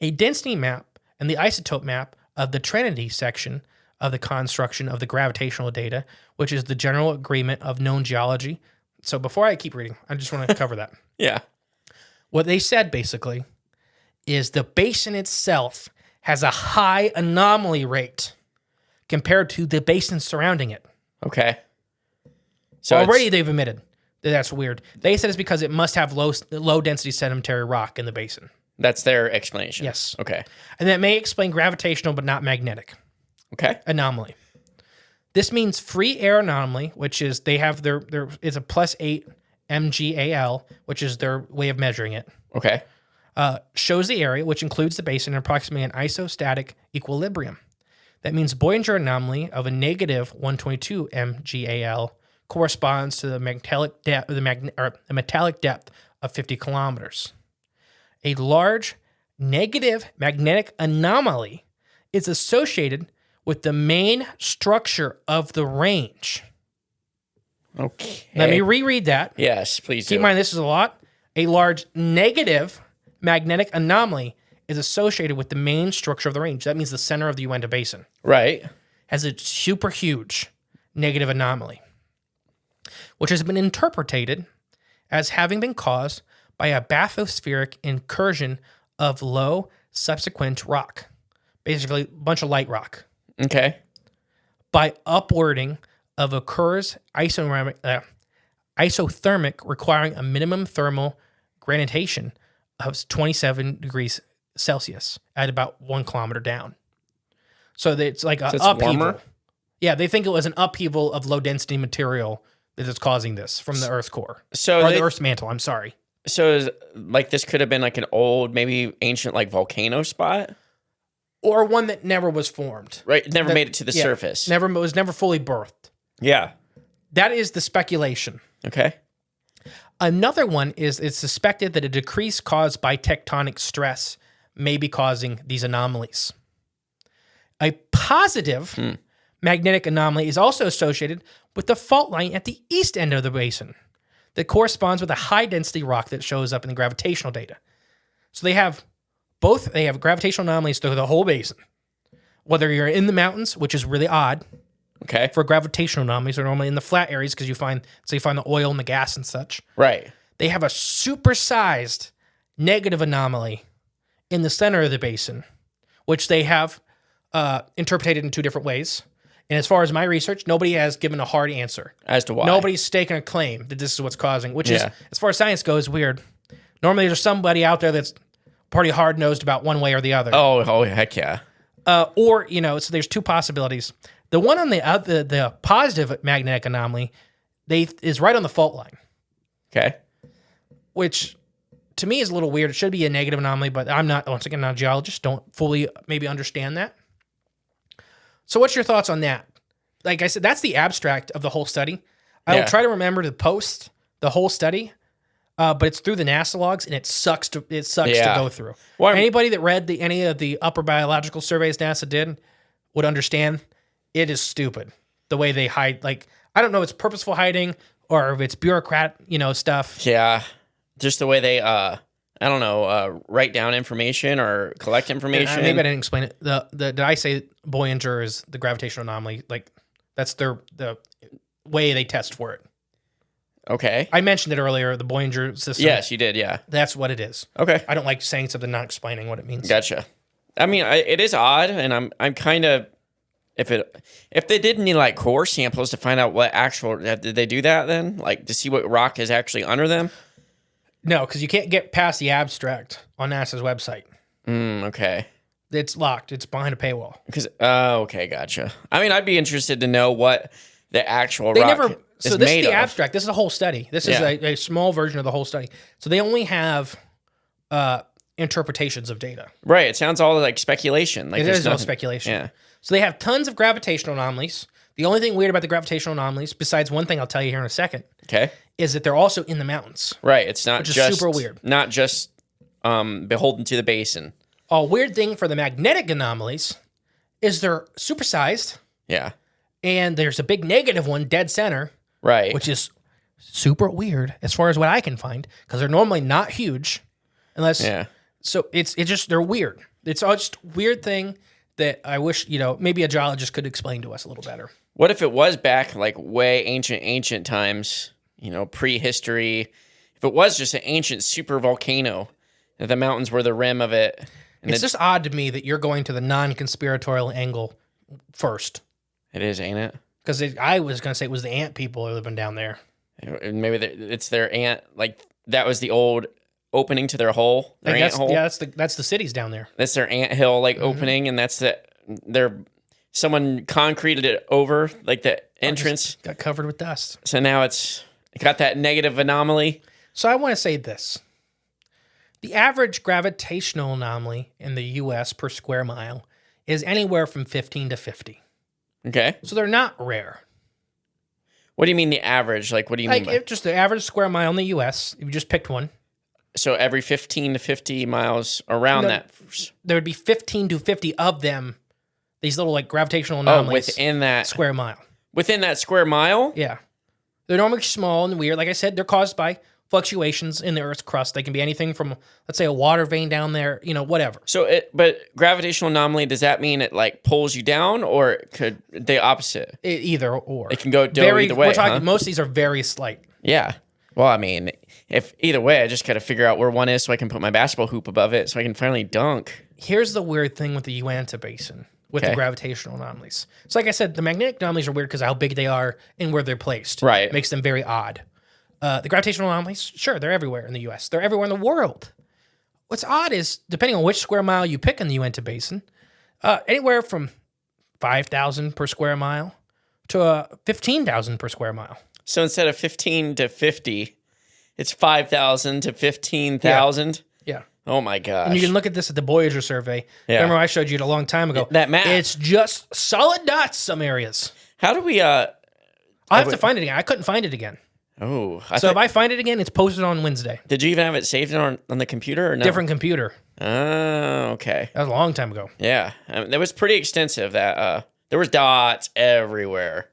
A density map and the isotope map of the Trinity section of the construction of the gravitational data, which is the general agreement of known geology. So before I keep reading, I just want to cover that. Yeah. What they said basically is the basin itself has a high anomaly rate compared to the basin surrounding it. Okay. So already they've admitted that that's weird. They said it's because it must have low density sedimentary rock in the basin. That's their explanation. Yes. Okay. And that may explain gravitational but not magnetic. Okay. Anomaly. This means free air anomaly, which is they have their it's a +8 MGAL, which is their way of measuring it. Okay. Shows the area, which includes the basin, in approximately an isostatic equilibrium. That means Bollinger anomaly of a negative 122 MGAL corresponds to the metallic depth of 50 kilometers. A large negative magnetic anomaly is associated with the main structure of the range. Okay. Let me reread that. Yes, please Keep in mind, this is a lot. A large negative magnetic anomaly is associated with the main structure of the range. That means the center of the Uinta Basin. Right. Has a super huge negative anomaly, which has been interpreted as having been caused by a bathospheric incursion of low subsequent rock. Basically, a bunch of light rock. Okay. By upwarding of a Kerr's isonormic isothermic, requiring a minimum thermal granulation of 27 degrees Celsius at about 1 kilometer down. So it's like an upheaval. Warmer? Yeah, they think it was an upheaval of low density material that is causing this from the Earth's core. Or the Earth's mantle, I'm sorry. So this could have been like an old, maybe ancient like volcano spot? Or one that never was formed. Right, never made it to the surface. Was never fully birthed. Yeah. That is the speculation. Okay. Another one is it's suspected that a decrease caused by tectonic stress may be causing these anomalies. A positive magnetic anomaly is also associated with the fault line at the east end of the basin that corresponds with a high-density rock that shows up in the gravitational data. So they have gravitational anomalies through the whole basin. Whether you're in the mountains, which is really odd. Okay. For gravitational anomalies, they're normally in the flat areas because you find the oil and the gas and such. Right. They have a supersized negative anomaly in the center of the basin, which they have interpreted in 2 different ways. And as far as my research, nobody has given a hard answer. As to why? Nobody's staking a claim that this is what's causing, which is, as far as science goes, weird. Normally there's somebody out there that's pretty hard-nosed about one way or the other. Oh, heck yeah. So there's 2 possibilities. The one on the positive magnetic anomaly, is right on the fault line. Okay. Which, to me, is a little weird. It should be a negative anomaly, but I'm not a geologist. Don't fully maybe understand that. So what's your thoughts on that? Like I said, that's the abstract of the whole study. I will try to remember to post the whole study, but it's through the NASA logs, and it sucks to go through. Well, anybody that read any of the upper biological surveys NASA did would understand it is stupid the way they hide. Like, I don't know if it's purposeful hiding or if it's bureaucrat, stuff. Yeah, just the way they write down information or collect information. Maybe I didn't explain it. Did I say Bollinger is the gravitational anomaly? Like, that's the way they test for it. Okay. I mentioned it earlier, the Bollinger system. Yes, you did, yeah. That's what it is. Okay. I don't like saying something, not explaining what it means. Gotcha. I mean, it is odd, and I'm kind of, if they did need like core samples to find out what did they do that then? Like, to see what rock is actually under them? No, because you can't get past the abstract on NASA's website. Okay. It's locked. It's behind a paywall. Okay, gotcha. I mean, I'd be interested to know what the actual rock is So this is the abstract. This is a whole study. This is a small version of the whole study. So they only have interpretations of data. Right. It sounds all like speculation. Like it is all speculation. Yeah. So they have tons of gravitational anomalies. The only thing weird about the gravitational anomalies, besides one thing I'll tell you here in a second, is that they're also in the mountains. Right. It's not just super weird. Not just beholden to the basin. A weird thing for the magnetic anomalies is they're supersized. Yeah. And there's a big negative one dead center. Right. Which is super weird as far as what I can find, because they're normally not huge unless. Yeah. So it's just, they're weird. It's all just weird thing that I wish, maybe a geologist could explain to us a little better. What if it was back like way ancient times, prehistory? If it was just an ancient super volcano, that the mountains were the rim of it. And it's just odd to me that you're going to the non-conspiratorial angle first. It is, ain't it? Because I was going to say it was the ant people living down there. Maybe it's their ant, like that was the old opening to their hole, their ant hole. Yeah, that's the cities down there. That's their ant hill, opening, and that's someone concreted it over, like the entrance. Got covered with dust. So now it got that negative anomaly. So I want to say this. The average gravitational anomaly in the U.S. per square mile is anywhere from 15 to 50. Okay. So they're not rare. What do you mean the average? Like, what do you mean by? Just the average square mile in the U.S., if you just picked one. So every 15 to 50 miles around that. There would be 15 to 50 of them, these little gravitational anomalies. Within that square mile. Within that square mile? Yeah. They're normally small and weird. Like I said, they're caused by fluctuations in the Earth's crust. They can be anything from, let's say, a water vein down there, whatever. So, but gravitational anomaly, does that mean it pulls you down, or could the opposite? Either or. It can go either way. We're talking, most of these are very slight. Yeah. Well, I mean, if either way, I just got to figure out where one is so I can put my basketball hoop above it so I can finally dunk. Here's the weird thing with the Uinta Basin, with the gravitational anomalies. So like I said, the magnetic anomalies are weird because of how big they are and where they're placed. Right. It makes them very odd. The gravitational anomalies, sure, they're everywhere in the U.S. They're everywhere in the world. What's odd is, depending on which square mile you pick in the Uinta Basin, anywhere from 5,000 per square mile to 15,000 per square mile. So instead of 15 to 50, it's 5,000 to 15,000? Yeah. Oh, my gosh. And you can look at this at the Voyager survey. Yeah. Remember I showed you it a long time ago? That map. It's just solid dots, some areas. How do we... I'll have to find it again. I couldn't find it again. Oh. So if I find it again, it's posted on Wednesday. Did you even have it saved on the computer or no? Different computer. Oh, okay. That was a long time ago. Yeah. That was pretty extensive. That there was dots everywhere.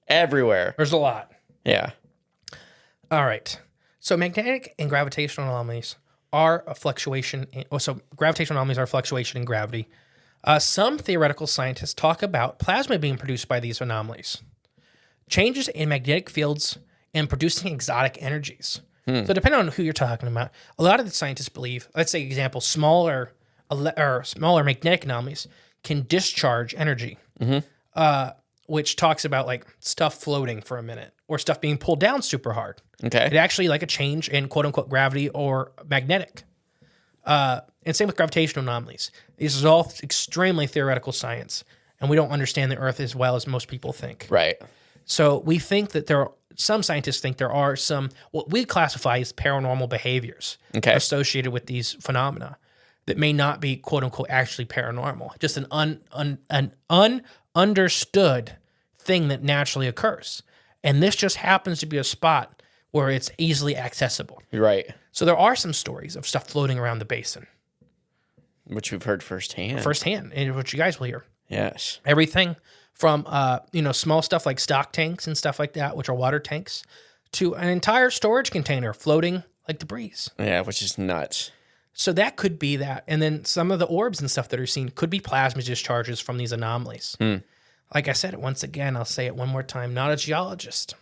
Everywhere. There's a lot. Yeah. All right. So magnetic and gravitational anomalies are a fluctuation. So gravitational anomalies are a fluctuation in gravity. Some theoretical scientists talk about plasma being produced by these anomalies. Changes in magnetic fields and producing exotic energies. So depending on who you're talking about, a lot of the scientists believe, let's say example, smaller magnetic anomalies can discharge energy, which talks about like stuff floating for a minute or stuff being pulled down super hard. Okay. It actually like a change in quote unquote gravity or magnetic. And same with gravitational anomalies. This is all extremely theoretical science, and we don't understand the Earth as well as most people think. Right. So we think that some scientists think there are some, what we classify as paranormal behaviors associated with these phenomena that may not be quote unquote actually paranormal, just an ununderstood thing that naturally occurs. And this just happens to be a spot where it's easily accessible. Right. So there are some stories of stuff floating around the basin. Which we've heard firsthand. And which you guys will hear. Yes. Everything from small stuff like stock tanks and stuff like that, which are water tanks, to an entire storage container floating like debris. Yeah, which is nuts. So that could be that. And then some of the orbs and stuff that are seen could be plasma discharges from these anomalies. Like I said it once again, I'll say it one more time, not a geologist.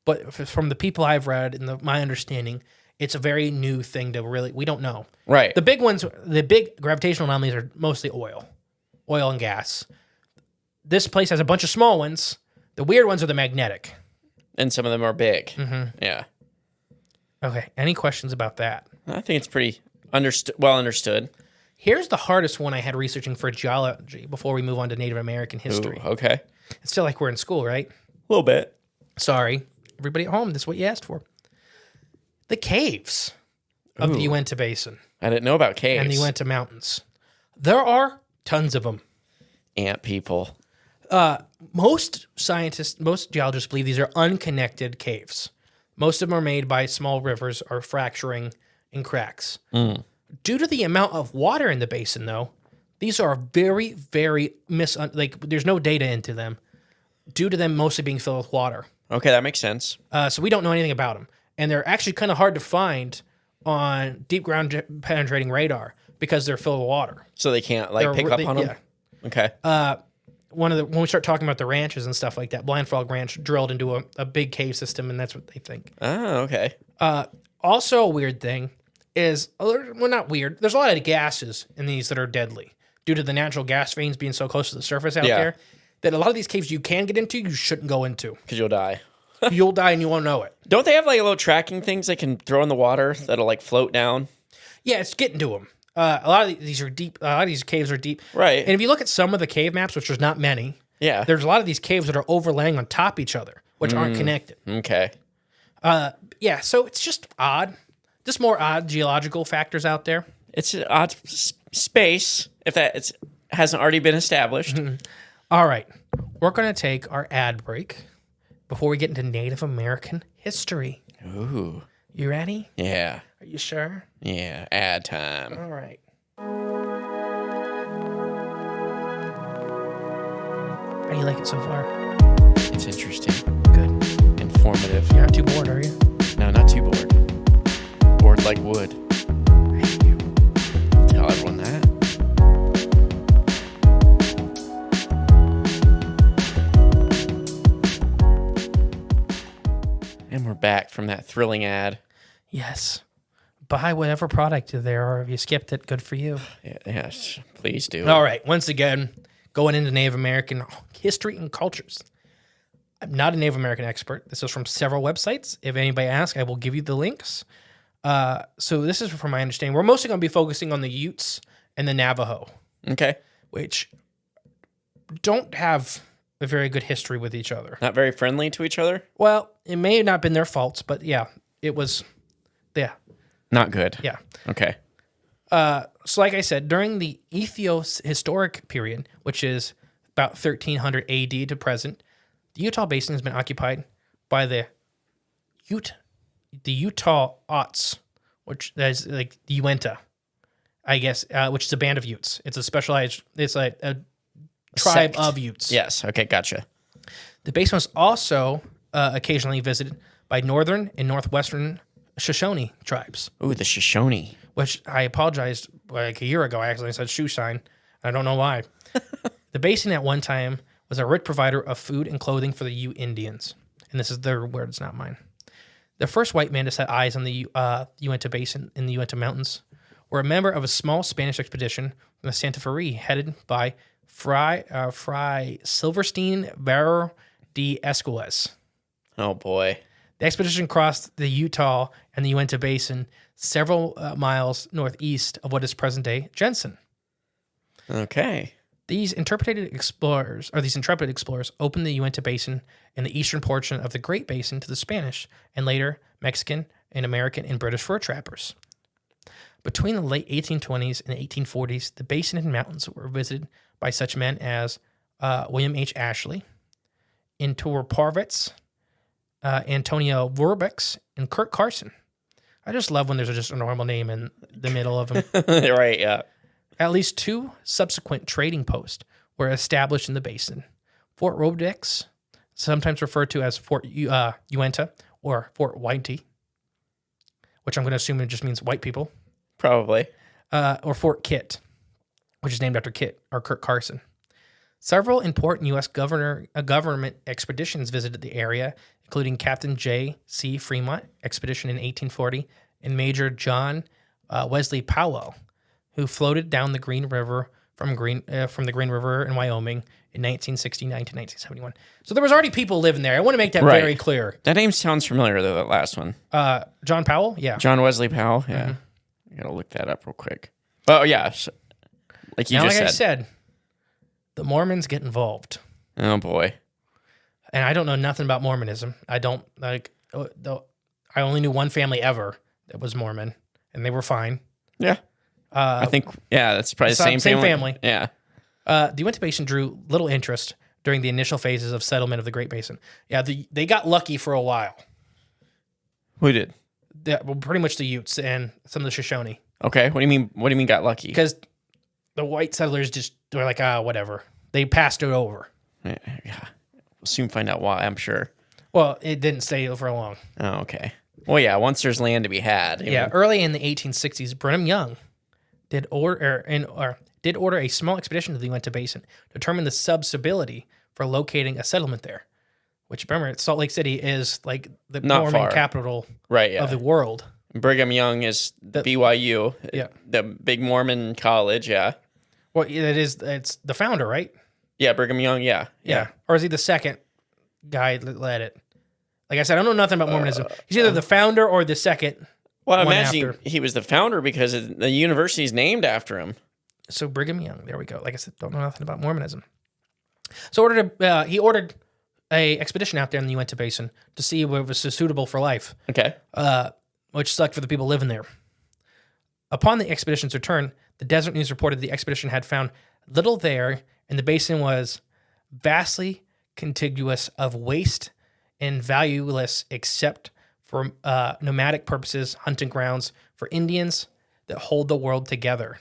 But from the people I've read and my understanding, it's a very new thing we don't know. Right. The big gravitational anomalies are mostly oil and gas. This place has a bunch of small ones. The weird ones are the magnetic. And some of them are big. Yeah. Okay. Any questions about that? I think it's pretty well understood. Here's the hardest one I had researching for geology before we move on to Native American history. Ooh, okay. It's still like we're in school, right? A little bit. Sorry. Everybody at home, this is what you asked for. The caves of the Uinta Basin. I didn't know about caves. And the Uinta Mountains. There are tons of them. Ant people. Most geologists believe these are unconnected caves. Most of them are made by small rivers or fracturing in cracks. Due to the amount of water in the basin, though, these are very, very there's no data into them due to them mostly being filled with water. Okay, that makes sense. So we don't know anything about them. And they're actually kind of hard to find on deep ground penetrating radar because they're filled with water. So they can't pick up on them? Yeah. Okay. When we start talking about the ranches and stuff like that, Blind Frog Ranch drilled into a big cave system, and that's what they think. Oh, okay. Also, a weird thing is, well, not weird. There's a lot of gases in these that are deadly due to the natural gas veins being so close to the surface out there. That a lot of these caves you can get into, you shouldn't go into. Because you'll die. You'll die and you won't know it. Don't they have little tracking things they can throw in the water that'll float down? Yeah, it's getting to them. A lot of these are deep. A lot of these caves are deep. Right. And if you look at some of the cave maps, which there's not many, there's a lot of these caves that are overlaying on top of each other, which aren't connected. Okay. So it's just odd. Just more odd geological factors out there. It's an odd space, if that hasn't already been established. All right. We're going to take our ad break before we get into Native American history. Ooh. You ready? Yeah. Are you sure? Yeah. Ad time. All right. How do you like it so far? It's interesting. Good. Informative. You're not too bored, are you? No, not too bored. Bored like wood. I hate you. Tell everyone that. And we're back from that thrilling ad. Yes. Buy whatever product there, or if you skipped it, good for you. Yes, please do. All right. Once again, going into Native American history and cultures. I'm not a Native American expert. This is from several websites. If anybody asks, I will give you the links. So this is from my understanding. We're mostly going to be focusing on the Utes and the Navajo. Okay. Which don't have a very good history with each other. Not very friendly to each other? Well, it may have not been their faults, but yeah, it was, yeah. Not good. Yeah. Okay. So like I said, during the Ethio-historic period, which is about 1300 AD to present, the Utah Basin has been occupied by the Utah Utes, which is like the Uinta, I guess, which is a band of Utes. It's like a tribe Sect. of Utes. Yes. Okay. Gotcha. The basin was also occasionally visited by northern and northwestern Shoshone tribes, Ooh, the Shoshone. which I apologized like a year ago. I accidentally said Shoeshine. I don't know why. The basin at one time was a rich provider of food and clothing for the Ute Indians. And this is their words, not mine. The first white man to set eyes on the Uinta Basin in the Uinta Mountains were a member of a small Spanish expedition from the Santa Fe, headed by Fray Silverstein Barro de Esquiles. Oh, boy. The expedition crossed the Utah and the Uinta Basin several miles northeast of what is present-day Jensen. Okay. These intrepid explorers opened the Uinta Basin and the eastern portion of the Great Basin to the Spanish and later Mexican and American and British fur trappers. Between the late 1820s and 1840s, the basin and mountains were visited by such men as William H. Ashley, Intor Parvitz, Antonio Vorbex, and Kurt Carson. I just love when there's just a normal name in the middle of them. Right, yeah. At least two subsequent trading posts were established in the basin. Fort Rodex, sometimes referred to as Fort Uinta or Fort Whitey, which I'm going to assume it just means white people. Probably. Or Fort Kit, which is named after Kit or Kurt Carson. Several important U.S. government expeditions visited the area, including Captain J.C. Fremont expedition in 1840 and Major John Wesley Powell, who floated down the Green River from the Green River in Wyoming in 1969 to 1971. So there was already people living there. I want to make that very clear. That name sounds familiar, though, that last one. John Powell? Yeah. John Wesley Powell? Yeah. Mm-hmm. I got to look that up real quick. Oh, yeah. So, like you just said. I said, the Mormons get involved. Oh, boy. And I don't know nothing about Mormonism. I don't, I only knew one family ever that was Mormon, and they were fine. Yeah. I think, that's probably the same family. Yeah. The Uinta Basin drew little interest during the initial phases of settlement of the Great Basin. Yeah, they got lucky for a while. Who did? Well, pretty much the Utes and some of the Shoshone. Okay. What do you mean? What do you mean got lucky? Because the white settlers just were like, whatever. They passed it over. Yeah. We'll soon find out why, I'm sure. Well, it didn't stay for long. Oh, okay. Well, yeah, once there's land to be had. Yeah, early in the 1860s, Brigham Young did order a small expedition to the Uinta Basin to determine the subsibility for locating a settlement there. Which, remember, Salt Lake City is like the Mormon capital of the world. Brigham Young is BYU, the big Mormon college, yeah. Well, it's the founder, right? Yeah, Brigham Young, yeah. Or is he the second guy that led it? Like I said, I don't know nothing about Mormonism. He's either the founder or the second. Well, I imagine he was the founder because the university is named after him. So Brigham Young, there we go. Like I said, don't know nothing about Mormonism. So he ordered a expedition out there in the Uinta Basin to see where it was suitable for life. Okay. Which sucked for the people living there. Upon the expedition's return, the Desert News reported the expedition had found little there, and the basin was vastly contiguous of waste and valueless except for nomadic purposes, hunting grounds for Indians that hold the world together.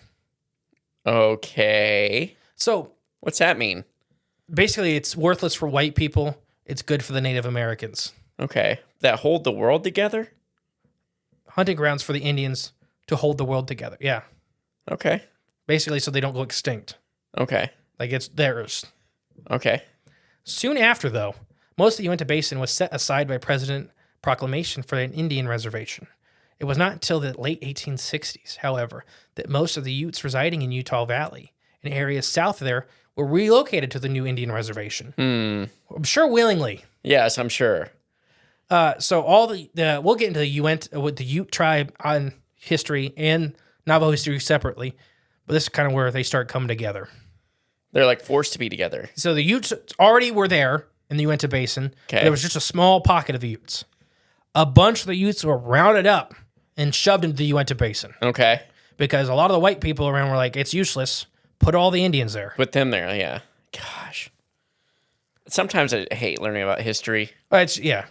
Okay. So what's that mean? Basically, it's worthless for white people. It's good for the Native Americans. Okay. That hold the world together? Hunting grounds for the Indians to hold the world together. Yeah. Okay. Basically, so they don't go extinct. Okay. Like it's theirs. Okay. Soon after, though, most of the Uinta Basin was set aside by President proclamation for an Indian reservation. It was not until the late 1860s, however, that most of the Utes residing in Utah Valley and areas south of there were relocated to the new Indian reservation. I'm sure willingly. Yes, I'm sure. So all the we'll get into the Uinta with the Ute tribe on history and Navajo history separately, but this is kind of where they start coming together. They're like forced to be together. So the Utes already were there in the Uinta Basin. Okay. There was just a small pocket of the Utes. A bunch of the Utes were rounded up and shoved into the Uinta Basin Okay. because a lot of the white people around were like, it's useless. Put all the Indians there. Put them there, yeah. Gosh. Sometimes I hate learning about history. Yeah.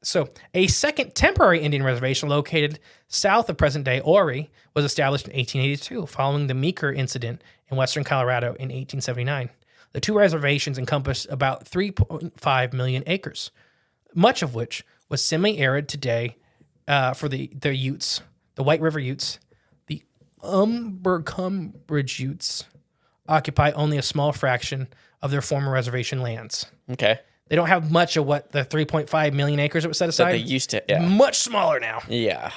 So a second temporary Indian reservation located south of present-day Ori was established in 1882 following the Meeker incident in western Colorado in 1879. The two reservations encompassed about 3.5 million acres, much of which was semi-arid today for the Utes, the White River Utes. The Umbercumbridge Utes occupy only a small fraction of their former reservation lands. Okay. They don't have much of what the 3.5 million acres that was set aside. That they used to, yeah. Much smaller now. Yeah.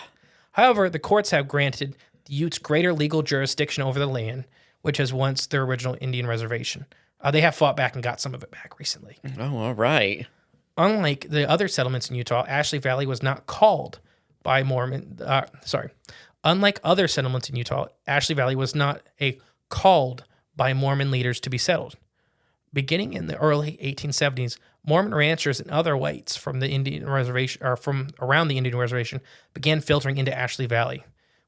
However, the courts have granted the Utes greater legal jurisdiction over the land, which was once their original Indian reservation. They have fought back and got some of it back recently. Oh, all right. Unlike the other settlements in Utah, Ashley Valley was not called by Mormon. Unlike other settlements in Utah, Ashley Valley was not called by Mormon leaders to be settled. Beginning in the early 1870s, Mormon ranchers and other whites from the Indian reservation or from around the Indian reservation began filtering into Ashley Valley,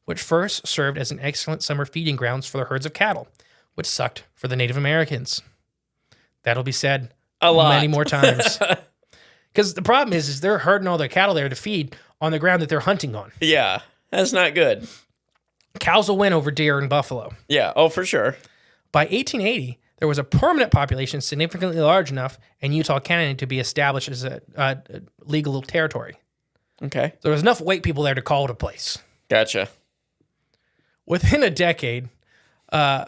which first served as an excellent summer feeding grounds for the herds of cattle, which sucked for the Native Americans. That'll be said a lot, many more times. Because the problem is they're herding all their cattle there to feed on the ground that they're hunting on. Yeah, that's not good. Cows will win over deer and buffalo. Yeah, oh, for sure. By 1880, there was a permanent population significantly large enough in Utah County to be established as a legal territory. Okay. There was enough white people there to call it a place. Gotcha. Within a decade, so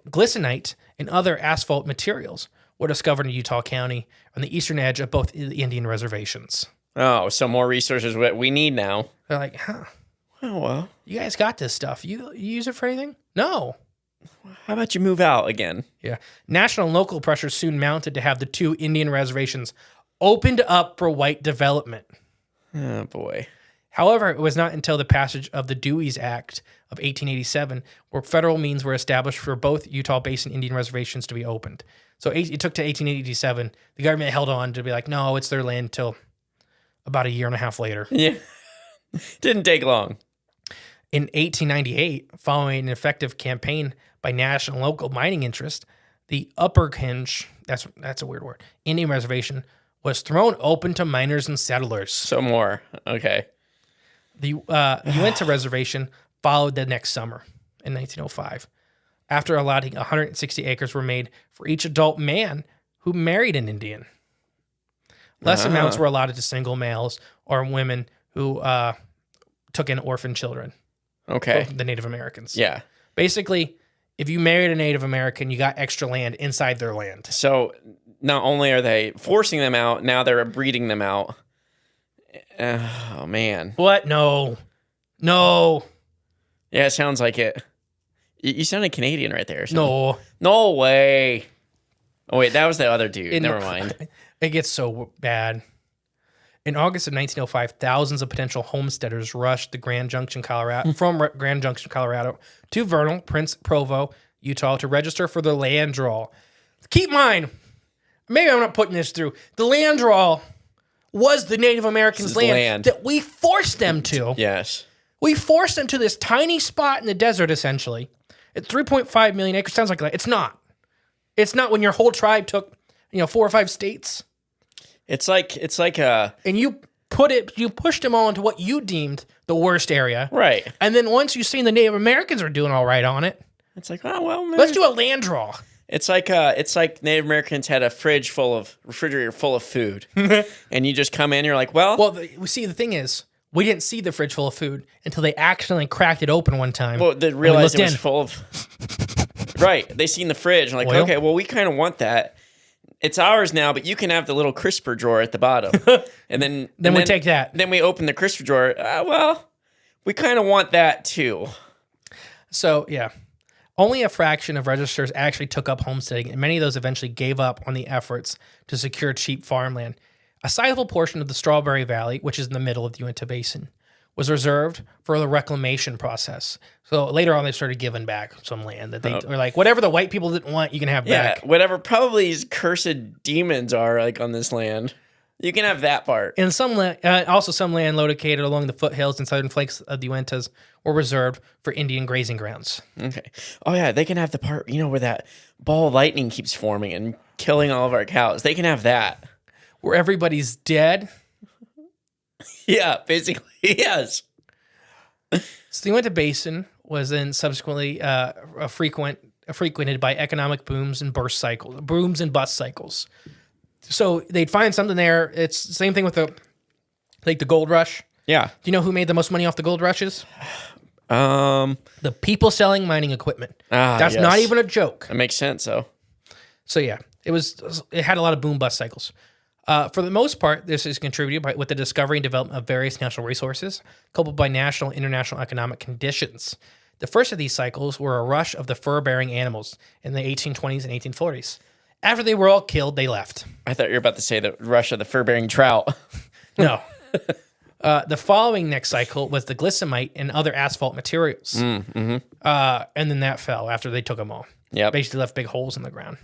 glistenite and other asphalt materials were discovered in Utah County on the eastern edge of both the Indian reservations. Oh, so more resources what we need now. They're like, huh, Oh, well. you guys got this stuff. You use it for anything? No. How about you move out again? Yeah. National and local pressure soon mounted to have the two Indian reservations opened up for white development. Oh, boy. However, it was not until the passage of the Dewey's Act of 1887 where federal means were established for both Utah Basin Indian reservations to be opened. So it took to 1887. The government held on to be like, no, it's their land till about a year and a half later. Yeah. Didn't take long. In 1898, following an effective campaign by national and local mining interests, the Upper Hinge, that's a weird word, Indian reservation was thrown open to miners and settlers. So more. Okay. The Uinta reservation followed the next summer in 1905. After allotting 160 acres were made for each adult man who married an Indian. Less amounts were allotted to single males or women who took in orphan children. Okay. The Native Americans. Yeah. Basically, if you married a Native American, you got extra land inside their land. So not only are they forcing them out, now they're breeding them out. Oh, man. What? No. Yeah, it sounds like it. You sounded Canadian right there. No. No way. Oh, wait, that was the other dude. Never mind. It gets so bad. In August of 1905, thousands of potential homesteaders rushed from Grand Junction, Colorado, to Vernal, Prince Provo, Utah, to register for the land draw. Keep in mind, maybe I'm not putting this through. The land draw was the Native Americans' land that we forced them to. Yes. We forced them to this tiny spot in the desert, essentially. At 3.5 million acres, sounds like that. It's not. It's not when your whole tribe took, 4 or 5 states. It's like and you pushed them all into what you deemed the worst area. Right. And then once you've seen the Native Americans are doing all right on it, it's like, oh well, maybe. Let's do a land draw. It's like Native Americans had a refrigerator full of food, and you just come in, and you're like, well, we see the thing is, we didn't see the fridge full of food until they accidentally cracked it open one time. Well, they realized it was full of. Right. They seen the fridge, and like, Oil? Okay, well, we kind of want that. It's ours now, but you can have the little crisper drawer at the bottom. And then we take that. Then we open the crisper drawer. Well, we kind of want that too. So, yeah. Only a fraction of registrars actually took up homesteading, and many of those eventually gave up on the efforts to secure cheap farmland. A sizable portion of the Strawberry Valley, which is in the middle of the Uinta Basin, was reserved for the reclamation process. So later on, they started giving back some land that they were like, whatever the white people didn't want, you can have back. Whatever probably these cursed demons are like on this land. You can have that part. And some also some land located along the foothills and southern flanks of the Uintas were reserved for Indian grazing grounds. Okay. Oh, yeah, they can have the part, where that ball of lightning keeps forming and killing all of our cows. They can have that. Where everybody's dead. Yeah, basically, yes. So the Uinta Basin was then subsequently frequented by economic booms and bust cycles. So they'd find something there. It's the same thing with the gold rush. Yeah. Do you know who made the most money off the gold rushes? The people selling mining equipment. That's not even a joke. That makes sense, though. So yeah, it had a lot of boom bust cycles. For the most part, this is contributed with the discovery and development of various natural resources, coupled by national and international economic conditions. The first of these cycles were a rush of the fur-bearing animals in the 1820s and 1840s. After they were all killed, they left. I thought you were about to say the rush of the fur-bearing trout. No. The following next cycle was the glycemite and other asphalt materials. And then that fell after they took them all. Yep. Basically left big holes in the ground.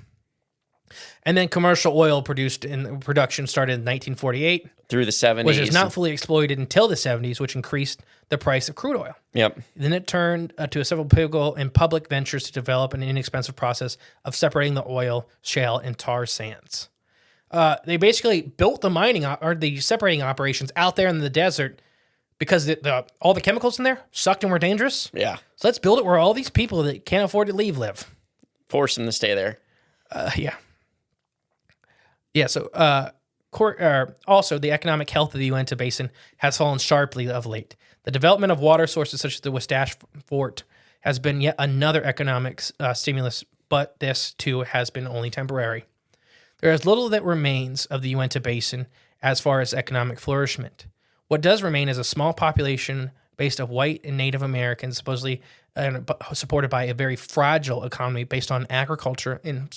And then commercial oil production started in 1948. Through the 70s. Which is not fully exploited until the 70s, which increased the price of crude oil. Yep. Then it turned to several pivotal and public ventures to develop an inexpensive process of separating the oil, shale, and tar sands. They basically built the the separating operations out there in the desert because all the chemicals in there sucked and were dangerous. Yeah. So let's build it where all these people that can't afford to leave live. Force them to stay there. Yeah. Yeah, so also the economic health of the Uinta Basin has fallen sharply of late. The development of water sources such as the Wastash Fort has been yet another economic stimulus, but this too has been only temporary. There is little that remains of the Uinta Basin as far as economic flourishment. What does remain is a small population based of white and Native Americans, supposedly supported by a very fragile economy based on agriculture and,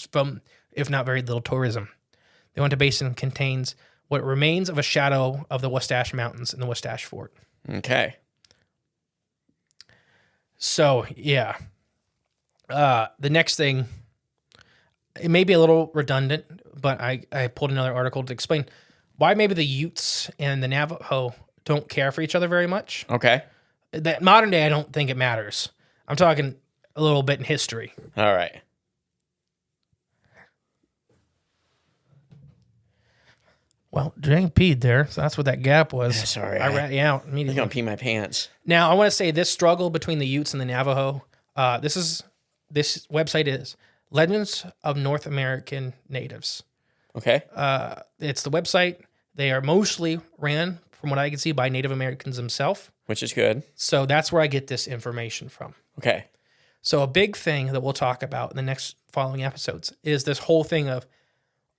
if not very little, tourism. The Uinta Basin contains what remains of a shadow of the Wastash Mountains and the Wastash Fort. Okay. So, yeah. The next thing, it may be a little redundant, but I pulled another article to explain why maybe the Utes and the Navajo don't care for each other very much. Okay. That modern day, I don't think it matters. I'm talking a little bit in history. All right. Well, Jane peed there, so that's what that gap was. Yeah, sorry. I rat you out I'm immediately. going to pee my pants. Now, I want to say this struggle between the Utes and the Navajo, this website is Legends of North American Natives. Okay. It's the website. They are mostly ran, from what I can see, by Native Americans themselves. Which is good. So that's where I get this information from. Okay. So a big thing that we'll talk about in the next following episodes is this whole thing of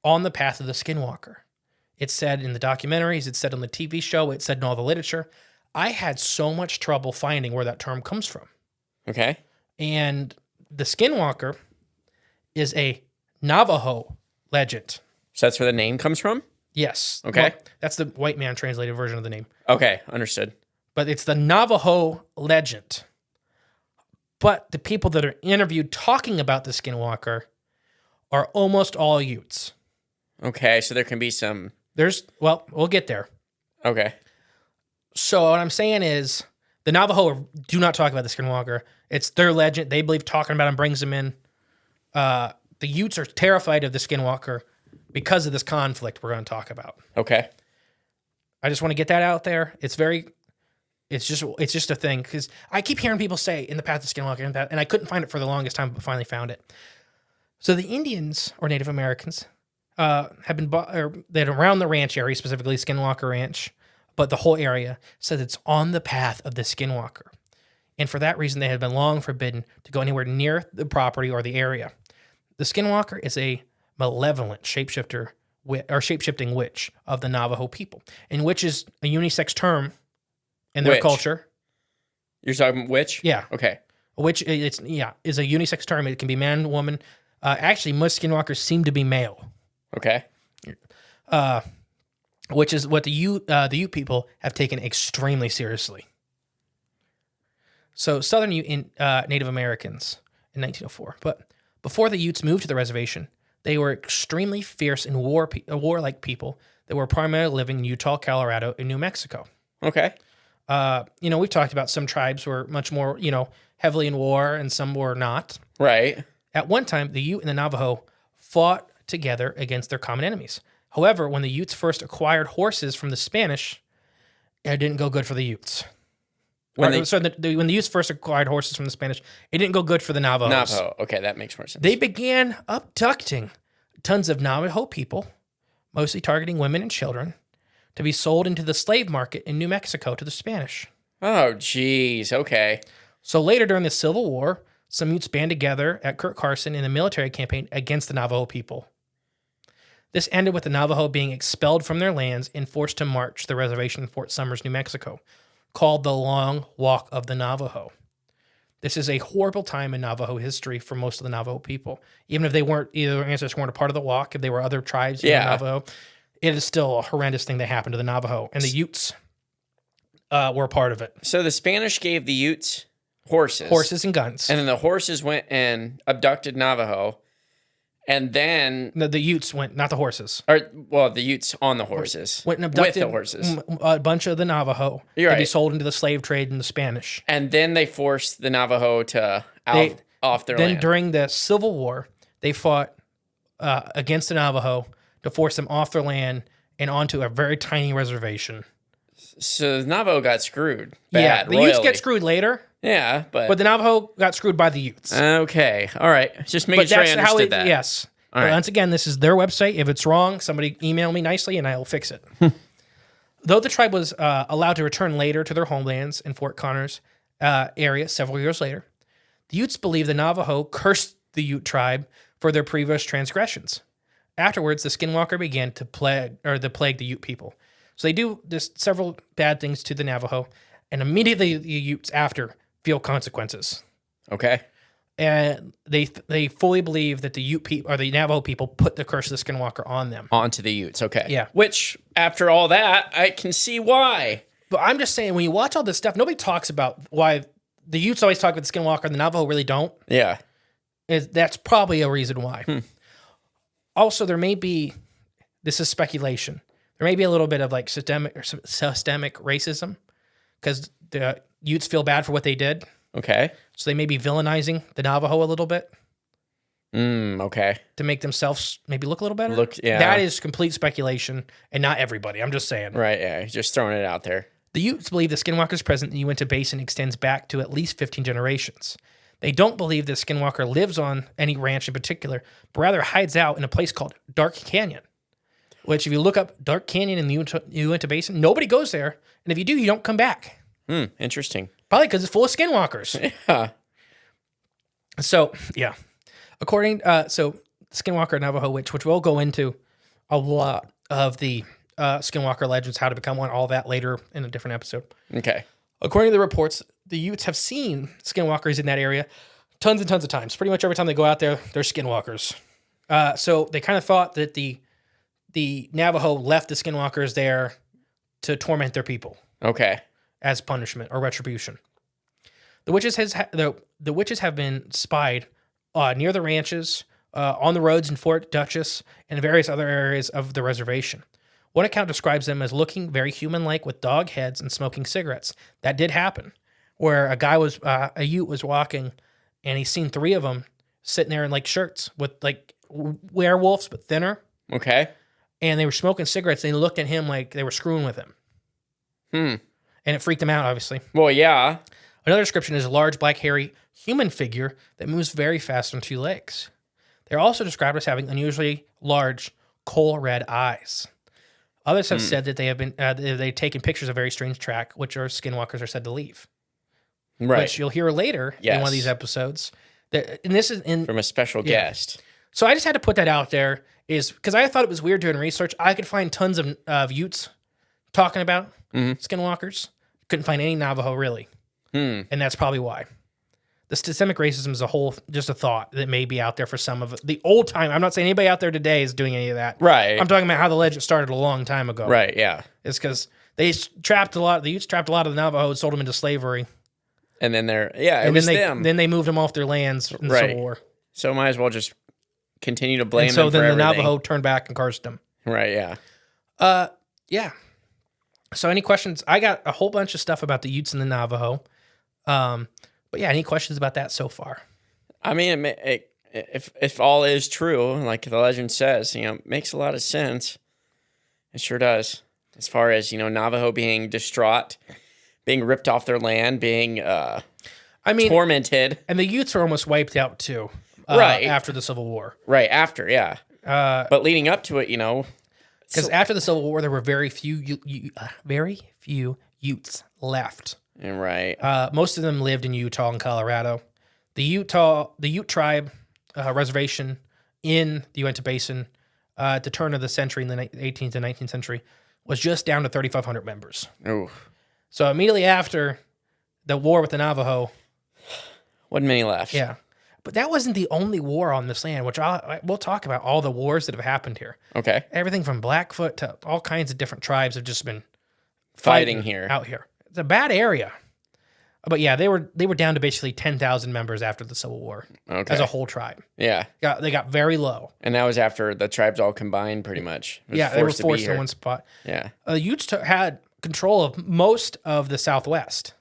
on the path of the skinwalker. It's said in the documentaries, it's said on the TV show, it's said in all the literature. I had so much trouble finding where that term comes from. Okay. And the skinwalker is a Navajo legend. So that's where the name comes from? Yes. Okay. Well, that's the white man translated version of the name. Okay, understood. But it's the Navajo legend. But the people that are interviewed talking about the skinwalker are almost all Utes. Okay, so there can be some... We'll get there. Okay. So what I'm saying is the Navajo do not talk about the skinwalker. It's their legend. They believe talking about him brings them in. The Utes are terrified of the skinwalker because of this conflict we're going to talk about. Okay. I just want to get that out there. It's just a thing because I keep hearing people say in the path of the skinwalker and I couldn't find it for the longest time, but finally found it. So the Indians or Native Americans have been that around the ranch area, specifically Skinwalker Ranch, but the whole area says it's on the path of the Skinwalker. And for that reason, they have been long forbidden to go anywhere near the property or the area. The Skinwalker is a malevolent shapeshifting witch of the Navajo people. And witch is a unisex term in their Witch. culture. You're talking witch? Yeah. Okay. which is a unisex term. It can be man, woman. Actually, most skinwalkers seem to be male. Okay. Which is what the Ute people have taken extremely seriously. So Southern Ute Native Americans in 1904, but before the Utes moved to the reservation, they were extremely fierce and warlike people that were primarily living in Utah, Colorado, and New Mexico. Okay. We've talked about some tribes were much more, heavily in war and some were not. Right. At one time, the Ute and the Navajo fought together against their common enemies. However, when the Utes first acquired horses from the Spanish, it didn't go good for the Utes. When the Utes first acquired horses from the Spanish, it didn't go good for the Navajos. Navajo. Okay, that makes more sense. They began abducting tons of Navajo people, mostly targeting women and children, to be sold into the slave market in New Mexico to the Spanish. Oh, geez. Okay. So later during the Civil War, some Utes band together at Kurt Carson in a military campaign against the Navajo people. This ended with the Navajo being expelled from their lands and forced to march to the reservation in Fort Summers, New Mexico, called the Long Walk of the Navajo. This is a horrible time in Navajo history for most of the Navajo people. Even if they weren't, either their ancestors weren't a part of the walk, if they were other tribes in Navajo, it is still a horrendous thing that happened to the Navajo. And the Utes were a part of it. So the Spanish gave the Utes horses. Horses and guns. And then the horses went and abducted Navajo. And then... No, the Utes went, not the horses. The Utes on the horses. Went and abducted with the horses. A bunch of the Navajo to be sold into the slave trade in the Spanish. And then they forced the Navajo to off their land. Then during the Civil War, they fought against the Navajo to force them off their land and onto a very tiny reservation. So the Navajo got screwed. The Utes get screwed later. Yeah, but the Navajo got screwed by the Utes. Okay, all right. Just making sure I understood that. Yes. Once again, this is their website. If it's wrong, somebody email me nicely and I'll fix it. Though the tribe was allowed to return later to their homelands in Fort Connors area several years later, the Utes believe the Navajo cursed the Ute tribe for their previous transgressions. Afterwards, the Skinwalker began to plague the Ute people. So they do several bad things to the Navajo, and immediately the Utes after feel consequences. Okay. And they fully believe that the Ute people or the Navajo people put the curse of the Skinwalker on them. Onto the Utes, okay. Yeah. Which, after all that, I can see why. But I'm just saying, when you watch all this stuff, nobody talks about why the Utes always talk about the Skinwalker and the Navajo really don't. Yeah. That's probably a reason why. Also, there may be, this is speculation, there may be a little bit of like systemic racism because the Utes feel bad for what they did. Okay. So they may be villainizing the Navajo a little bit. Okay. To make themselves maybe look a little better. Yeah. That is complete speculation, and not everybody. I'm just saying. Right, yeah. Just throwing it out there. The Utes believe the Skinwalker's presence in the Uinta Basin extends back to at least 15 generations. They don't believe the Skinwalker lives on any ranch in particular, but rather hides out in a place called Dark Canyon, which if you look up Dark Canyon in the Uinta Basin, nobody goes there. And if you do, you don't come back. Interesting. Probably because it's full of Skinwalkers. Yeah. So, yeah. According, Skinwalker Navajo Witch, which we'll go into a lot of the Skinwalker legends, how to become one, all that later in a different episode. Okay. According to the reports, the Utes have seen Skinwalkers in that area tons and tons of times. Pretty much every time they go out there, they're Skinwalkers. So they kind of thought that the Navajo left the Skinwalkers there to torment their people. Okay. As punishment or retribution. The witches have been spied near the ranches, on the roads in Fort Dutchess, and various other areas of the reservation. One account describes them as looking very human-like with dog heads and smoking cigarettes. That did happen, where a Ute was walking, and he's seen 3 of them sitting there in like shirts with like werewolves but thinner. Okay. And they were smoking cigarettes. And they looked at him like they were screwing with him. And it freaked him out, obviously. Well, yeah. Another description is a large, black, hairy human figure that moves very fast on 2 legs. They're also described as having unusually large, coal red eyes. Others have said that they have been they've taken pictures of very strange track, which our Skinwalkers are said to leave. Right. Which you'll hear later in one of these episodes. And this is in from a special guest. So I just had to put that out there, is because I thought it was weird doing research. I could find tons of Utes talking about Skinwalkers. Couldn't find any Navajo really. And that's probably why. the systemic racism is just a thought that may be out there for some of the old time. I'm not saying anybody out there today is doing any of that. Right. I'm talking about how the legend started a long time ago. Right, yeah. It's because the Utes trapped a lot of the Navajo, sold them into slavery. And then them. They moved them off their lands in the Civil War. So might as well just continue to blame and so them for then the everything. Navajo turned back and cursed them. Right, yeah. Yeah. So any questions? I got a whole bunch of stuff about the Utes and the Navajo. But yeah, any questions about that so far? I mean, if all is true, like the legend says, it makes a lot of sense. It sure does. As far as, Navajo being distraught, being ripped off their land, being tormented. And the Utes are almost wiped out too. Right. After the Civil War. Right, after, yeah. But leading up to it, because after the Civil War, there were very few Utes left. Right. Most of them lived in Utah and Colorado. The Ute tribe reservation in the Uinta Basin at the turn of the century, in the 18th and 19th century, was just down to 3,500 members. Ooh. So immediately after the war with the Navajo, wasn't many left. Yeah. But that wasn't the only war on this land, which we'll talk about all the wars that have happened here. Okay. Everything from Blackfoot to all kinds of different tribes have just been fighting here. Out here. It's a bad area. But yeah, they were down to basically 10,000 members after the Civil War. Okay. As a whole tribe. Yeah. They got very low. And that was after the tribes all combined pretty much. They were forced in one spot. Yeah. The Utes had control of most of the Southwest.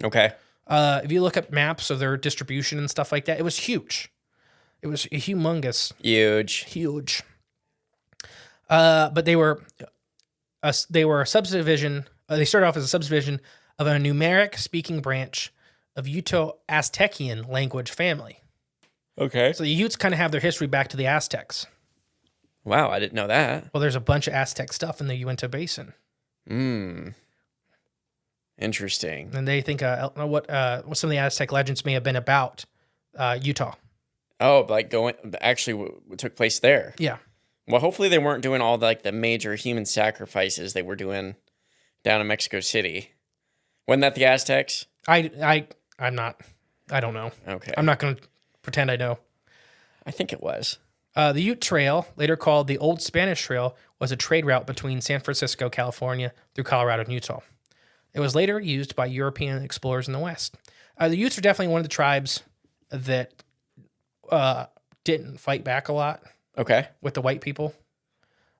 Okay. If you look at maps of their distribution and stuff like that, it was huge. It was humongous. Huge. But they were a subdivision. They started off as a subdivision of a numeric speaking branch of Uto-Aztecian language family. Okay. So the Utes kind of have their history back to the Aztecs. Wow, I didn't know that. Well, there's a bunch of Aztec stuff in the Uinta Basin. Interesting. And they think what some of the Aztec legends may have been about Utah. Oh, like what took place there. Yeah. Well, hopefully they weren't doing all the major human sacrifices they were doing down in Mexico City. Wasn't that the Aztecs? I'm not. I don't know. Okay. I'm not going to pretend I know. I think it was. The Ute Trail, later called the Old Spanish Trail, was a trade route between San Francisco, California, through Colorado and Utah. It was later used by European explorers in the West. The Utes are definitely one of the tribes that didn't fight back a lot. Okay. With the white people.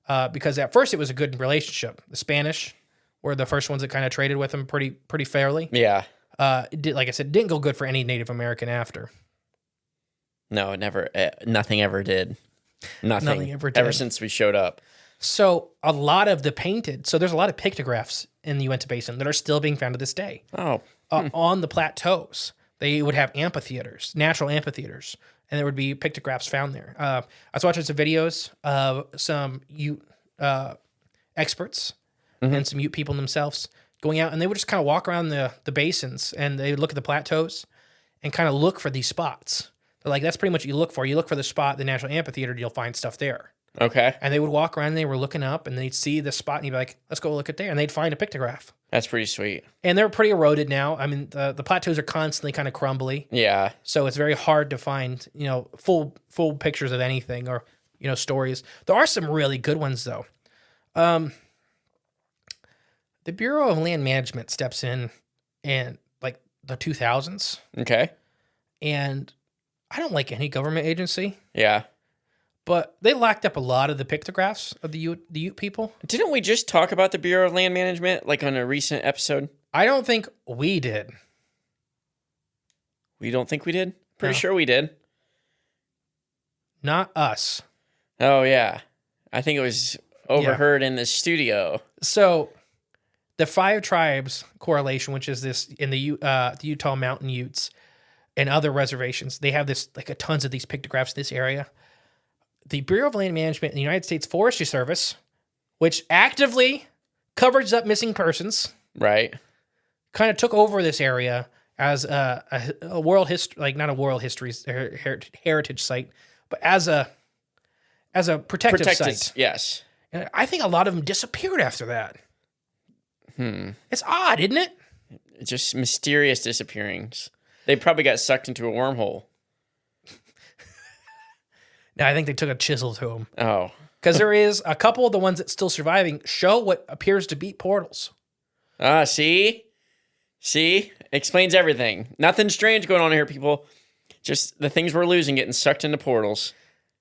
Because at first it was a good relationship. The Spanish were the first ones that kind of traded with them pretty fairly. Yeah. Like I said, didn't go good for any Native American after. No, it never. Nothing ever did. Nothing ever did. Ever since we showed up. So a lot of there's a lot of pictographs in the Uinta Basin that are still being found to this day. Oh. On the plateaus, they would have amphitheaters, natural amphitheaters, and there would be pictographs found there. I was watching some videos of some Ute experts and some Ute people themselves going out, and they would just kind of walk around the basins, and they would look at the plateaus and kind of look for these spots. They're like, that's pretty much what you look for. You look for the spot, the natural amphitheater, you'll find stuff there. Okay. And they would walk around and they were looking up and they'd see the spot and you'd be like, let's go look at there. And they'd find a pictograph. That's pretty sweet. And they're pretty eroded now. I mean, the plateaus are constantly kind of crumbly. Yeah. So it's very hard to find, full pictures of anything or, stories. There are some really good ones though. The Bureau of Land Management steps in like the 2000s. Okay. And I don't like any government agency. Yeah. But they locked up a lot of the pictographs of the Ute people. Didn't we just talk about the Bureau of Land Management, like on a recent episode? I don't think we did. We don't think we did? Pretty No. sure we did. Not us. Oh, yeah. I think it was overheard in the studio. So the 5 tribes correlation, which is this in the Utah Mountain Utes and other reservations, they have this like tons of these pictographs in this area. The Bureau of Land Management in the United States Forestry Service, which actively covers up missing persons, right, kind of took over this area as a world history, like not a world history heritage site, but as a protective site. Yes. And I think a lot of them disappeared after that. It's odd, isn't it? Just mysterious disappearings. They probably got sucked into a wormhole. No, I think they took a chisel to them. Oh. Because there is a couple of the ones that's still surviving show what appears to be portals. See? Explains everything. Nothing strange going on here, people. Just the things we're losing getting sucked into portals.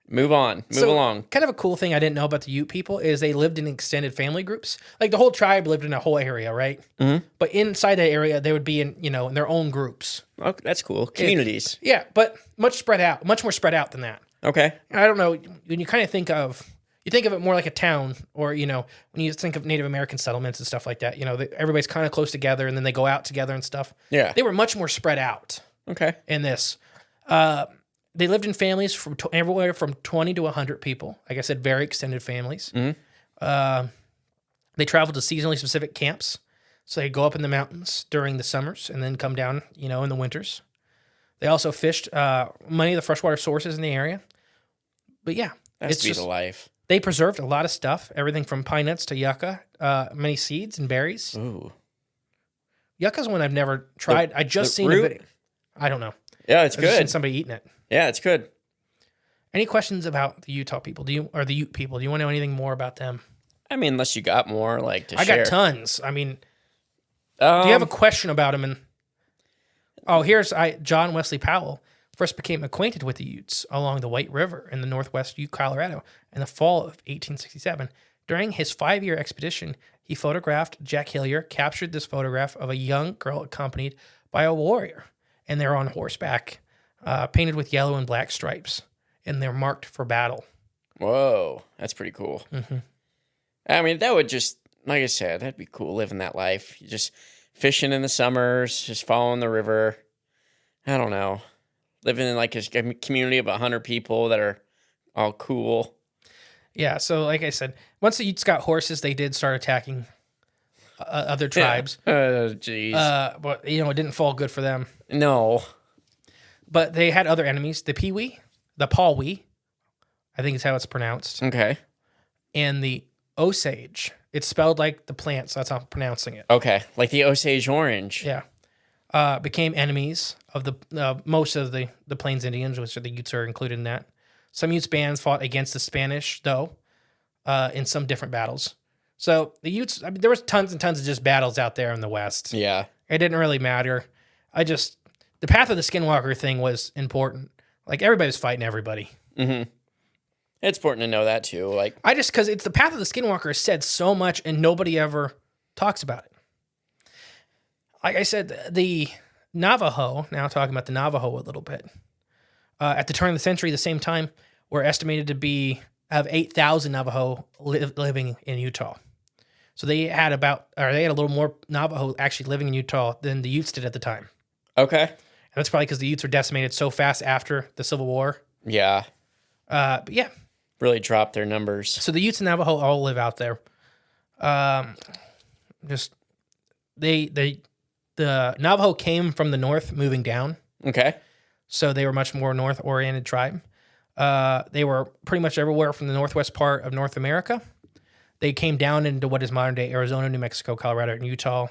Move on. Move along. Kind of a cool thing I didn't know about the Ute people is they lived in extended family groups. Like the whole tribe lived in a whole area, right? Mm-hmm. But inside that area, they would be in their own groups. Oh, that's cool. Communities. But much more spread out than that. Okay. I don't know. When you kind of think of it more like a town, or when you think of Native American settlements and stuff like that, everybody's kind of close together, and then they go out together and stuff. Yeah. They were much more spread out. Okay. In this. They lived in families from everywhere from 20 to 100 people. Like I said, very extended families. Mm-hmm. They traveled to seasonally specific camps. So they'd go up in the mountains during the summers and then come down, in the winters. They also fished many of the freshwater sources in the area. But yeah. That's the life. They preserved a lot of stuff, everything from pine nuts to yucca, many seeds and berries. Ooh. Yucca's one I've never tried. I just seen root? a video. I don't know. Yeah, it's I've just good. seen somebody eating it. Yeah, it's good. Any questions about the Utah people? Or the Ute people? Do you want to know anything more about them? I mean, unless you got more to share. I got tons. I mean, do you have a question about them? Here's John Wesley Powell first became acquainted with the Utes along the White River in the northwest Ute, Colorado in the fall of 1867. During his 5-year expedition, he photographed Jack Hillier, captured this photograph of a young girl accompanied by a warrior, and they're on horseback, painted with yellow and black stripes, and they're marked for battle. Whoa, that's pretty cool. Mm-hmm. I mean, that would just, like I said, that'd be cool living that life. You just fishing in the summers, just following the river. I don't know. Living in like a community of 100 people that are all cool. Yeah, so like I said, once the Utes got horses, they did start attacking other tribes. Jeez. But, it didn't fall good for them. No. But they had other enemies. The Pewee, the Pawwee, I think is how it's pronounced. Okay. And the Osage. It's spelled like the plant, so that's how I'm pronouncing it. Okay, like the Osage orange. Yeah. Became enemies of the most of the Plains Indians, which the Utes are included in that. Some Utes bands fought against the Spanish, though, in some different battles. So the Utes, there was tons and tons of just battles out there in the West. Yeah. It didn't really matter. The path of the Skinwalker thing was important. Like, everybody was fighting everybody. Mm-hmm. It's important to know that, too. Like, because it's the path of the Skinwalker is said so much and nobody ever talks about it. Like I said, the Navajo, now talking about the Navajo a little bit, at the turn of the century, the same time, were estimated to have 8,000 Navajo living in Utah. So they had a little more Navajo actually living in Utah than the Utes did at the time. okay. And that's probably because the Utes were decimated so fast after the Civil War. Yeah. But yeah. Really dropped their numbers. So the Utes and Navajo all live out there. The Navajo came from the north, moving down. Okay. So they were much more north-oriented tribe. They were pretty much everywhere from the northwest part of North America. They came down into what is modern-day Arizona, New Mexico, Colorado, and Utah.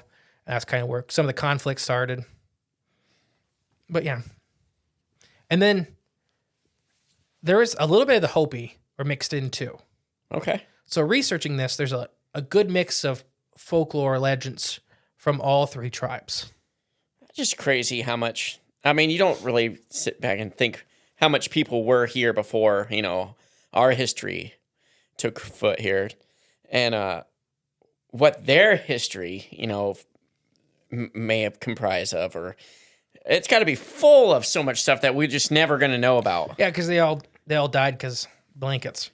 And that's kind of where some of the conflicts started. But yeah. And then there is a little bit of the Hopi are mixed in too. Okay. So researching this, there's a good mix of folklore legends from all three tribes. Just crazy how much, you don't really sit back and think how much people were here before, our history took foot here. And what their history, may have comprised of, or it's got to be full of so much stuff that we're just never going to know about. Yeah, because they all died because blankets.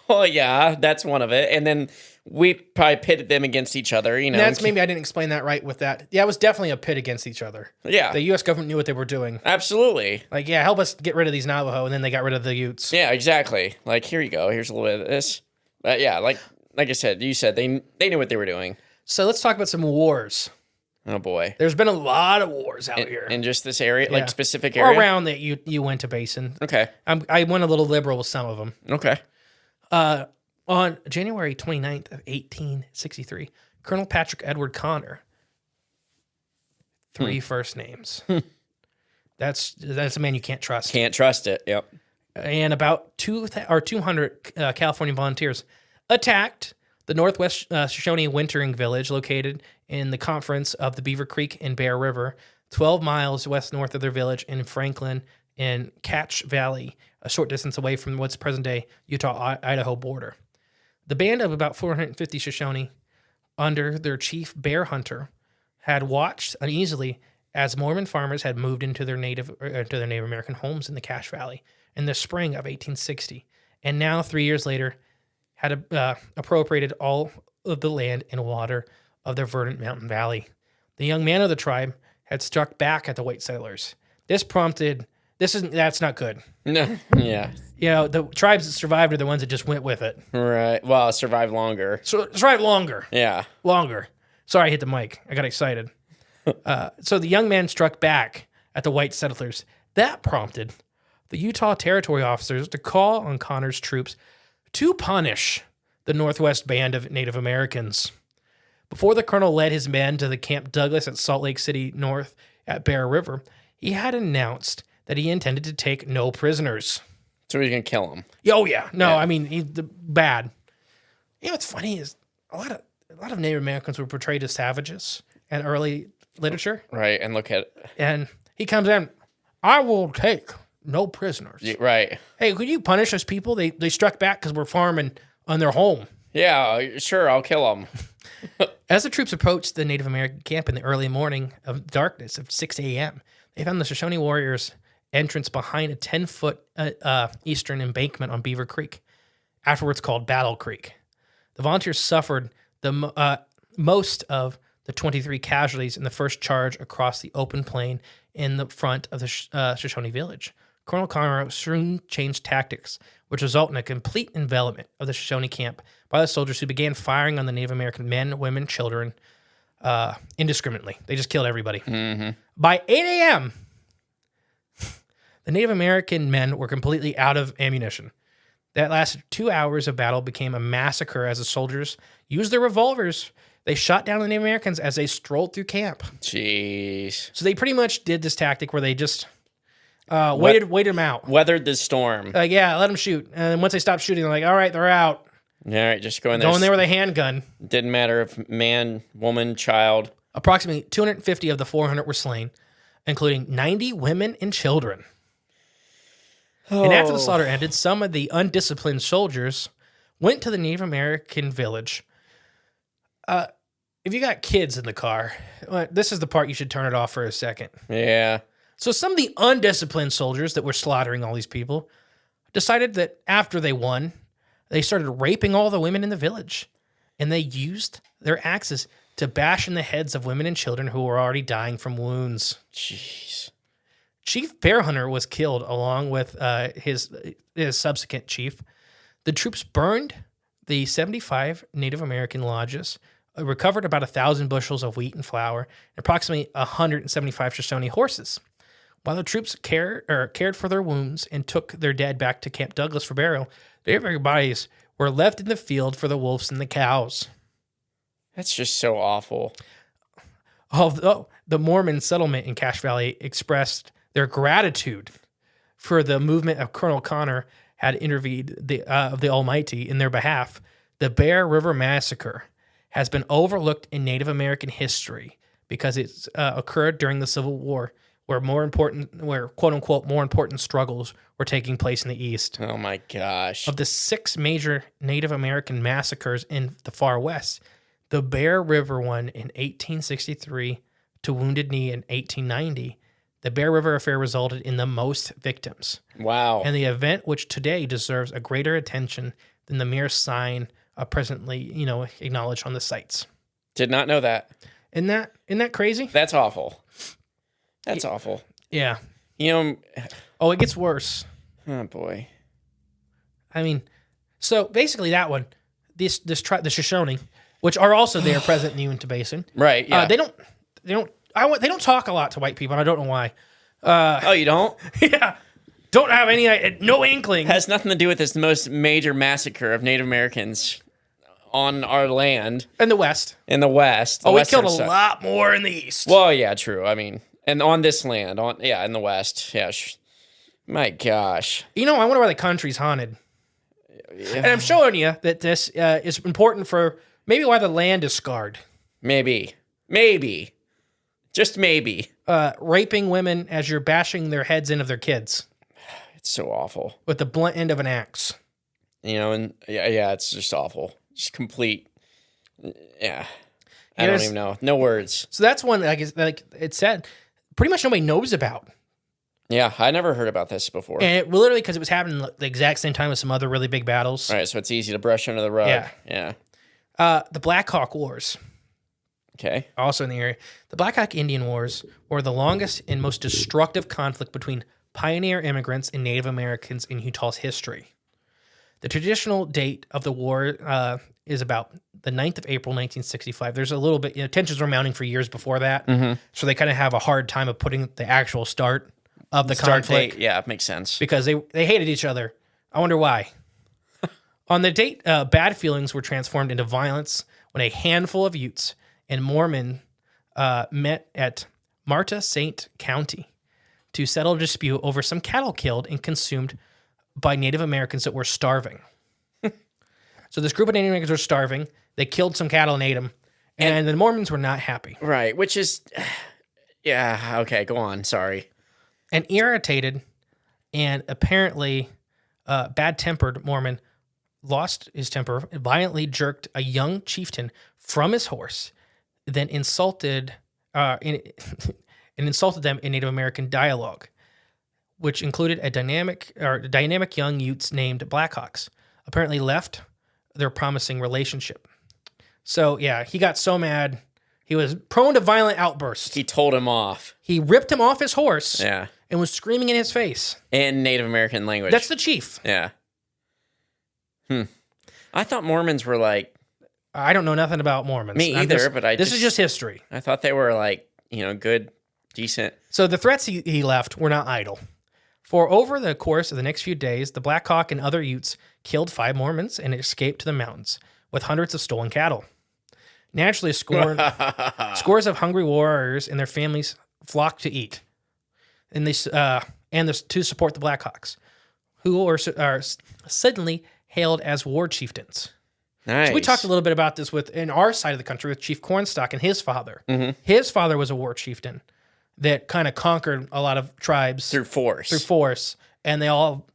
Well, yeah, that's one of it. And then we probably pitted them against each other, And that's maybe I didn't explain that right with that. Yeah, it was definitely a pit against each other. Yeah. The U.S. government knew what they were doing. Absolutely. Like, yeah, help us get rid of these Navajo, and then they got rid of the Utes. Yeah, exactly. Like, here you go. Here's a little bit of this. But yeah, like I said, you said they knew what they were doing. So let's talk about some wars. Oh, boy. There's been a lot of wars out here. In just this area, Yeah. like specific area? Or around the Uinta Basin. Okay. I went a little liberal with some of them. Okay. On January 29th of 1863, Colonel Patrick Edward Connor, three first names, That's a man you can't trust. Can't trust it. Yep. And about 200 California volunteers attacked the Northwest Shoshone wintering village located in the confluence of the Beaver Creek and Bear River, 12 miles west north of their village in Franklin and Cache Valley, a short distance away from what's present-day Utah-Idaho border. The band of about 450 Shoshone, under their chief Bear Hunter, had watched uneasily as Mormon farmers had moved into their Native American homes in the Cache Valley in the spring of 1860, and now 3 years later had appropriated all of the land and water of their verdant mountain valley. The young man of the tribe had struck back at the white settlers. That's not good. No. Yeah. You know, the tribes that survived are the ones that just went with it. Right. Well, survive longer. So survive longer. Yeah. Longer. Sorry, I hit the mic. I got excited. So the young man struck back at the white settlers. That prompted the Utah Territory officers to call on Connor's troops to punish the Northwest Band of Native Americans. Before the colonel led his men to the Camp Douglas at Salt Lake City North at Bear River, he had announced that he intended to take no prisoners. So he's going to kill him. Oh, yeah. No, yeah. I mean, bad. You know what's funny is a lot of Native Americans were portrayed as savages in early literature. Right, and look at it. And he comes in, I will take no prisoners. Yeah, right. Hey, could you punish those people? They struck back because we're farming on their home. Yeah, sure, I'll kill them. As the troops approached the Native American camp in the early morning of darkness of 6 a.m., they found the Shoshone warriors' entrance behind a 10-foot eastern embankment on Beaver Creek, afterwards called Battle Creek. The volunteers suffered the most of the 23 casualties in the first charge across the open plain in the front of the Shoshone village. Colonel Connor soon changed tactics, which resulted in a complete envelopment of the Shoshone camp by the soldiers who began firing on the Native American men, women, children indiscriminately. They just killed everybody. Mm-hmm. By 8 a.m., the Native American men were completely out of ammunition. That lasted 2 hours of battle became a massacre as the soldiers used their revolvers. They shot down the Native Americans as they strolled through camp. Jeez. So they pretty much did this tactic where they just waited them out. Weathered the storm. Yeah, let them shoot. And then once they stopped shooting, they're like, all right, they're out. All right, just go in there. Go in there with a handgun. Didn't matter if man, woman, child. Approximately 250 of the 400 were slain, including 90 women and children. Oh. And after the slaughter ended, some of the undisciplined soldiers went to the Native American village. If you got kids in the car, this is the part you should turn it off for a second. Yeah. So some of the undisciplined soldiers that were slaughtering all these people decided that after they won, they started raping all the women in the village. And they used their axes to bash in the heads of women and children who were already dying from wounds. Jeez. Chief Bear Hunter was killed along with his subsequent chief. The troops burned the 75 Native American lodges, recovered about 1,000 bushels of wheat and flour, and approximately 175 Shoshone horses. While the troops cared for their wounds and took their dead back to Camp Douglas for burial, their bodies were left in the field for the wolves and the cows. That's just so awful. Although the Mormon settlement in Cache Valley expressed their gratitude for the movement of Colonel Connor had intervened of the Almighty in their behalf, the Bear River Massacre has been overlooked in Native American history because it occurred during the Civil War, where quote unquote more important struggles were taking place in the East. Oh my gosh! Of the 6 major Native American massacres in the far West, the Bear River one in 1863 to Wounded Knee in 1890. The Bear River affair resulted in the most victims. Wow. And the event, which today deserves a greater attention than the mere sign presently, acknowledged on the sites. Did not know that. Isn't that crazy? That's awful. That's awful. Yeah. Oh, it gets worse. Oh boy. I mean, so basically that one, the Shoshone, which are also there present in the Uinta Basin. Right. Yeah. They don't talk a lot to white people, and I don't know why. Oh, you don't? Yeah. Don't have no inkling. Has nothing to do with this most major massacre of Native Americans on our land. In the West. In the West. We killed a lot more in the East. Well, yeah, true. I mean, And on this land, in the West. Yeah. My gosh. I wonder why the country's haunted. Yeah. And I'm showing you that this is important for maybe why the land is scarred. Maybe. Just maybe. Raping women as you're bashing their heads in of their kids. It's so awful. With the blunt end of an axe. And it's just awful. Just complete. Yeah. I don't even know. No words. So that's one, like it said, pretty much nobody knows about. Yeah, I never heard about this before. And it literally, because it was happening the exact same time as some other really big battles. All right, so it's easy to brush under the rug. Yeah. The Black Hawk Wars. Okay. Also in the area. The Black Hawk Indian Wars were the longest and most destructive conflict between pioneer immigrants and Native Americans in Utah's history. The traditional date of the war is about the 9th of April, 1965. There's a little bit, tensions were mounting for years before that. Mm-hmm. So they kind of have a hard time of putting the actual start of the conflict. Date, yeah, it makes sense. Because they hated each other. I wonder why. On the date, bad feelings were transformed into violence when a handful of Utes and Mormon met at Marta St. County to settle a dispute over some cattle killed and consumed by Native Americans that were starving. So this group of Native Americans were starving. They killed some cattle and ate them. And the Mormons were not happy. Right, which is... Yeah, okay, go on. Sorry. An irritated and apparently bad-tempered Mormon lost his temper, violently jerked a young chieftain from his horse, then insulted them in Native American dialogue, which included a dynamic young Utes named Blackhawks. Apparently left their promising relationship. So yeah, he got so mad. He was prone to violent outbursts. He told him off. He ripped him off his horse. Yeah. And was screaming in his face. In Native American language. That's the chief. Yeah. I thought Mormons were like... I don't know nothing about Mormons. Me either, but this is just history. I thought they were like, good, decent. So the threats he left were not idle. For over the course of the next few days, the Black Hawk and other Utes killed 5 Mormons and escaped to the mountains with hundreds of stolen cattle. Naturally, scores of hungry warriors and their families flocked to eat, and to support the Blackhawks, who are suddenly hailed as war chieftains. Nice. So we talked a little bit about this in our side of the country with Chief Cornstalk and his father. Mm-hmm. His father was a war chieftain that kind of conquered a lot of tribes through force, and they all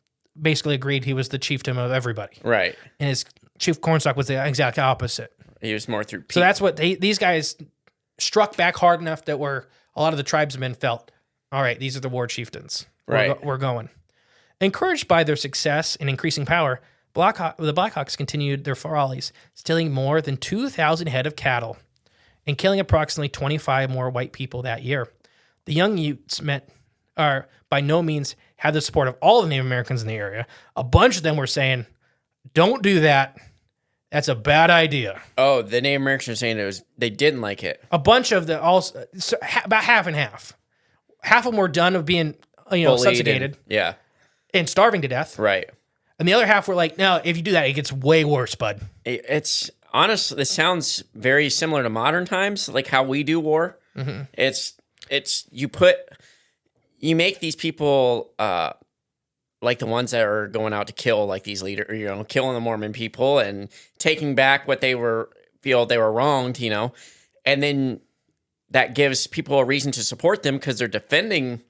basically agreed he was the chieftain of everybody. Right. And his Chief Cornstalk was the exact opposite. He was more through people. So that's what these guys struck back hard enough that a lot of the tribesmen felt, all right, these are the war chieftains. Right. We're going. Encouraged by their success and increasing power, the Blackhawks continued their follies, stealing more than 2,000 head of cattle and killing approximately 25 more white people that year. The young Utes by no means had the support of all the Native Americans in the area. A bunch of them were saying, don't do that. That's a bad idea. Oh, the Native Americans were saying they didn't like it. A bunch of about half and half. Half of them were done of being, subjugated. And starving to death. Right. And the other half were like, no, if you do that, it gets way worse, bud. It's honestly, this sounds very similar to modern times, like how we do war. Mm-hmm. It's you make these people like the ones that are going out to kill, like these leaders, killing the Mormon people and taking back what they feel they were wronged, and then that gives people a reason to support them because they're defending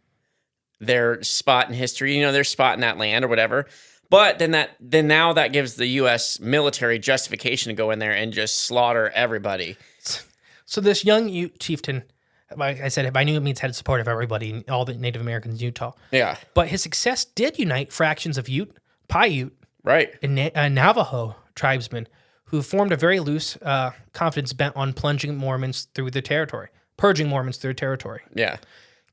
their spot in history, their spot in that land or whatever. But then now that gives the U.S. military justification to go in there and just slaughter everybody. So this young Ute chieftain, like I said, by no means had the support of everybody, all the Native Americans in Utah. Yeah. But his success did unite fractions of Ute, Paiute, right, and Navajo tribesmen who formed a very loose confidence bent on purging Mormons through their territory. Yeah.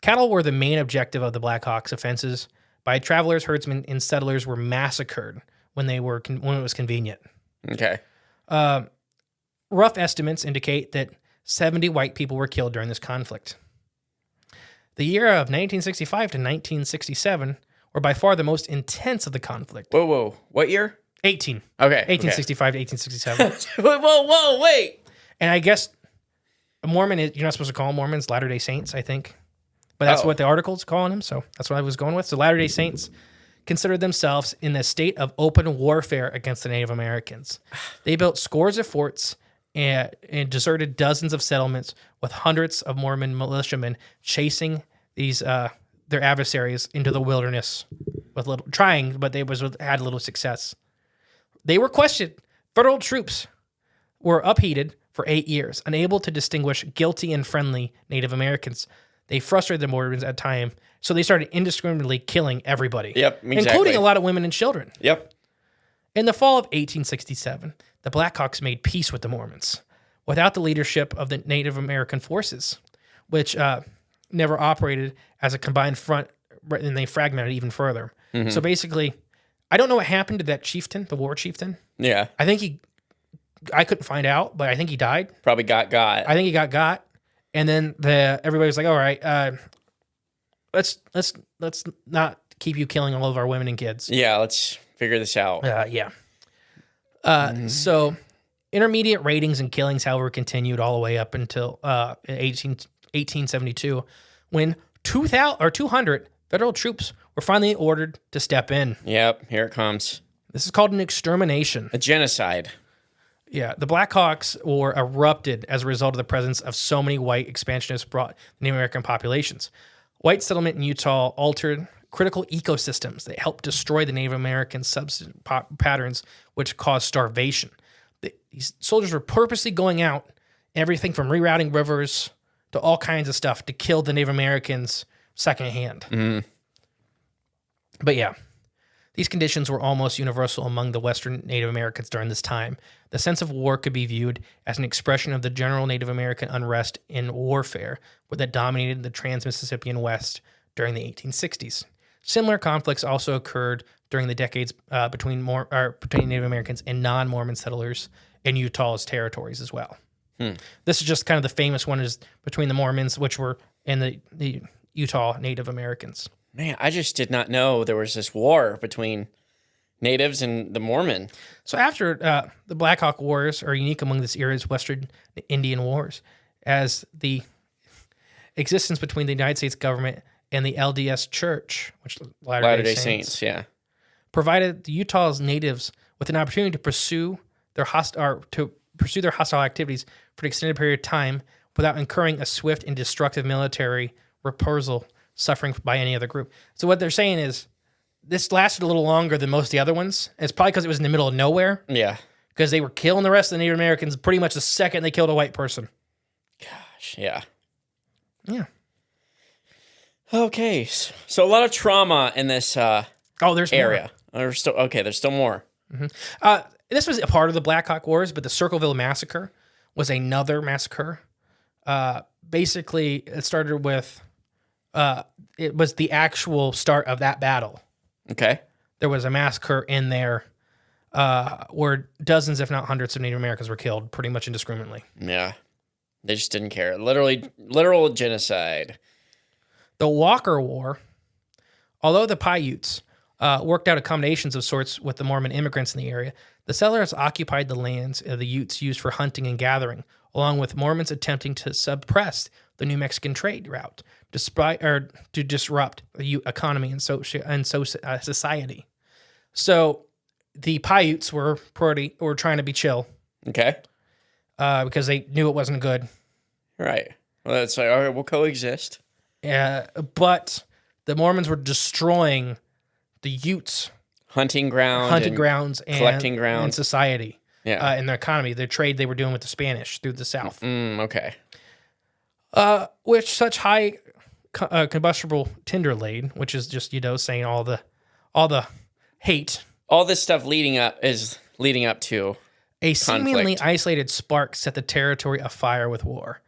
Cattle were the main objective of the Blackhawks' offenses. By travelers, herdsmen, and settlers were massacred when it was convenient. Okay. Rough estimates indicate that 70 white people were killed during this conflict. The year of 1965 to 1967 were by far the most intense of the conflict. Whoa. What year? 18. Okay. 1865 to 1867. Whoa, wait. And I guess a Mormon, you're not supposed to call them Mormons, Latter-day Saints, I think. but that's what the article's calling him. So that's what I was going with. So Latter-day Saints considered themselves in a state of open warfare against the Native Americans. They built scores of forts and deserted dozens of settlements, with hundreds of Mormon militiamen chasing these their adversaries into the wilderness with trying, but they had little success. They were questioned. Federal troops were upheated for 8 years, unable to distinguish guilty and friendly Native Americans. They frustrated the Mormons at time, so they started indiscriminately killing everybody. Yep, exactly. Including a lot of women and children. Yep. In the fall of 1867, the Blackhawks made peace with the Mormons without the leadership of the Native American forces, which never operated as a combined front, and they fragmented even further. Mm-hmm. So basically, I don't know what happened to that chieftain, the war chieftain. Yeah. I couldn't find out, but I think he died. Probably got. I think he got. And then everybody was like, all right, let's not keep you killing all of our women and kids. Yeah, let's figure this out. So intermediate ratings and killings, however, continued all the way up until 1872, when 200 federal troops were finally ordered to step in. Yep, here it comes. This is called an extermination. A genocide. Yeah, the Blackhawks War erupted as a result of the presence of so many white expansionists brought Native American populations. White settlement in Utah altered critical ecosystems that helped destroy the Native American subsistence patterns, which caused starvation. These soldiers were purposely going out, everything from rerouting rivers to all kinds of stuff to kill the Native Americans secondhand. Mm-hmm. But yeah, these conditions were almost universal among the Western Native Americans during this time. The sense of war could be viewed as an expression of the general Native American unrest in warfare that dominated the trans-Mississippian West during the 1860s. Similar conflicts also occurred during the decades between Native Americans and non-Mormon settlers in Utah's territories as well. This is just kind of the famous one is between the Mormons, which were in the Utah Native Americans. Man, I just did not know there was this war between natives and the Mormon. So after the Blackhawk Wars are unique among this era's Western Indian Wars, as the existence between the United States government and the LDS Church, which Latter-day Saints, provided the Utah's natives with an opportunity to pursue their hostile activities for an extended period of time without incurring a swift and destructive military reprisal suffering by any other group. So what they're saying is this lasted a little longer than most of the other ones. It's probably because it was in the middle of nowhere. Yeah. Because they were killing the rest of the Native Americans pretty much the second they killed a white person. Gosh, yeah. Yeah. Okay, so a lot of trauma in this there's area. There's still more. Mm-hmm. This was a part of the Blackhawk Wars, but the Circleville Massacre was another massacre. Basically, it started with... it was the actual start of that battle. Okay. There was a massacre in there where dozens, if not hundreds, of Native Americans were killed pretty much indiscriminately. Yeah. They just didn't care. Literal genocide. The Walker War, although the Utes worked out accommodations of sorts with the Mormon immigrants in the area, the settlers occupied the lands the Utes used for hunting and gathering, along with Mormons attempting to suppress the New Mexican trade route, to disrupt the Ute economy and society. So the Paiutes were trying to be chill. Okay. Because they knew it wasn't good. Right. Well, that's like, all right, we'll coexist. But the Mormons were destroying the Utes' hunting grounds, and collecting grounds, and society. Yeah. In their economy, their trade they were doing with the Spanish through the South. Okay. With such high combustible tinder laid, which is just saying all the hate. All this stuff leading up to a seemingly isolated spark set the territory afire with war.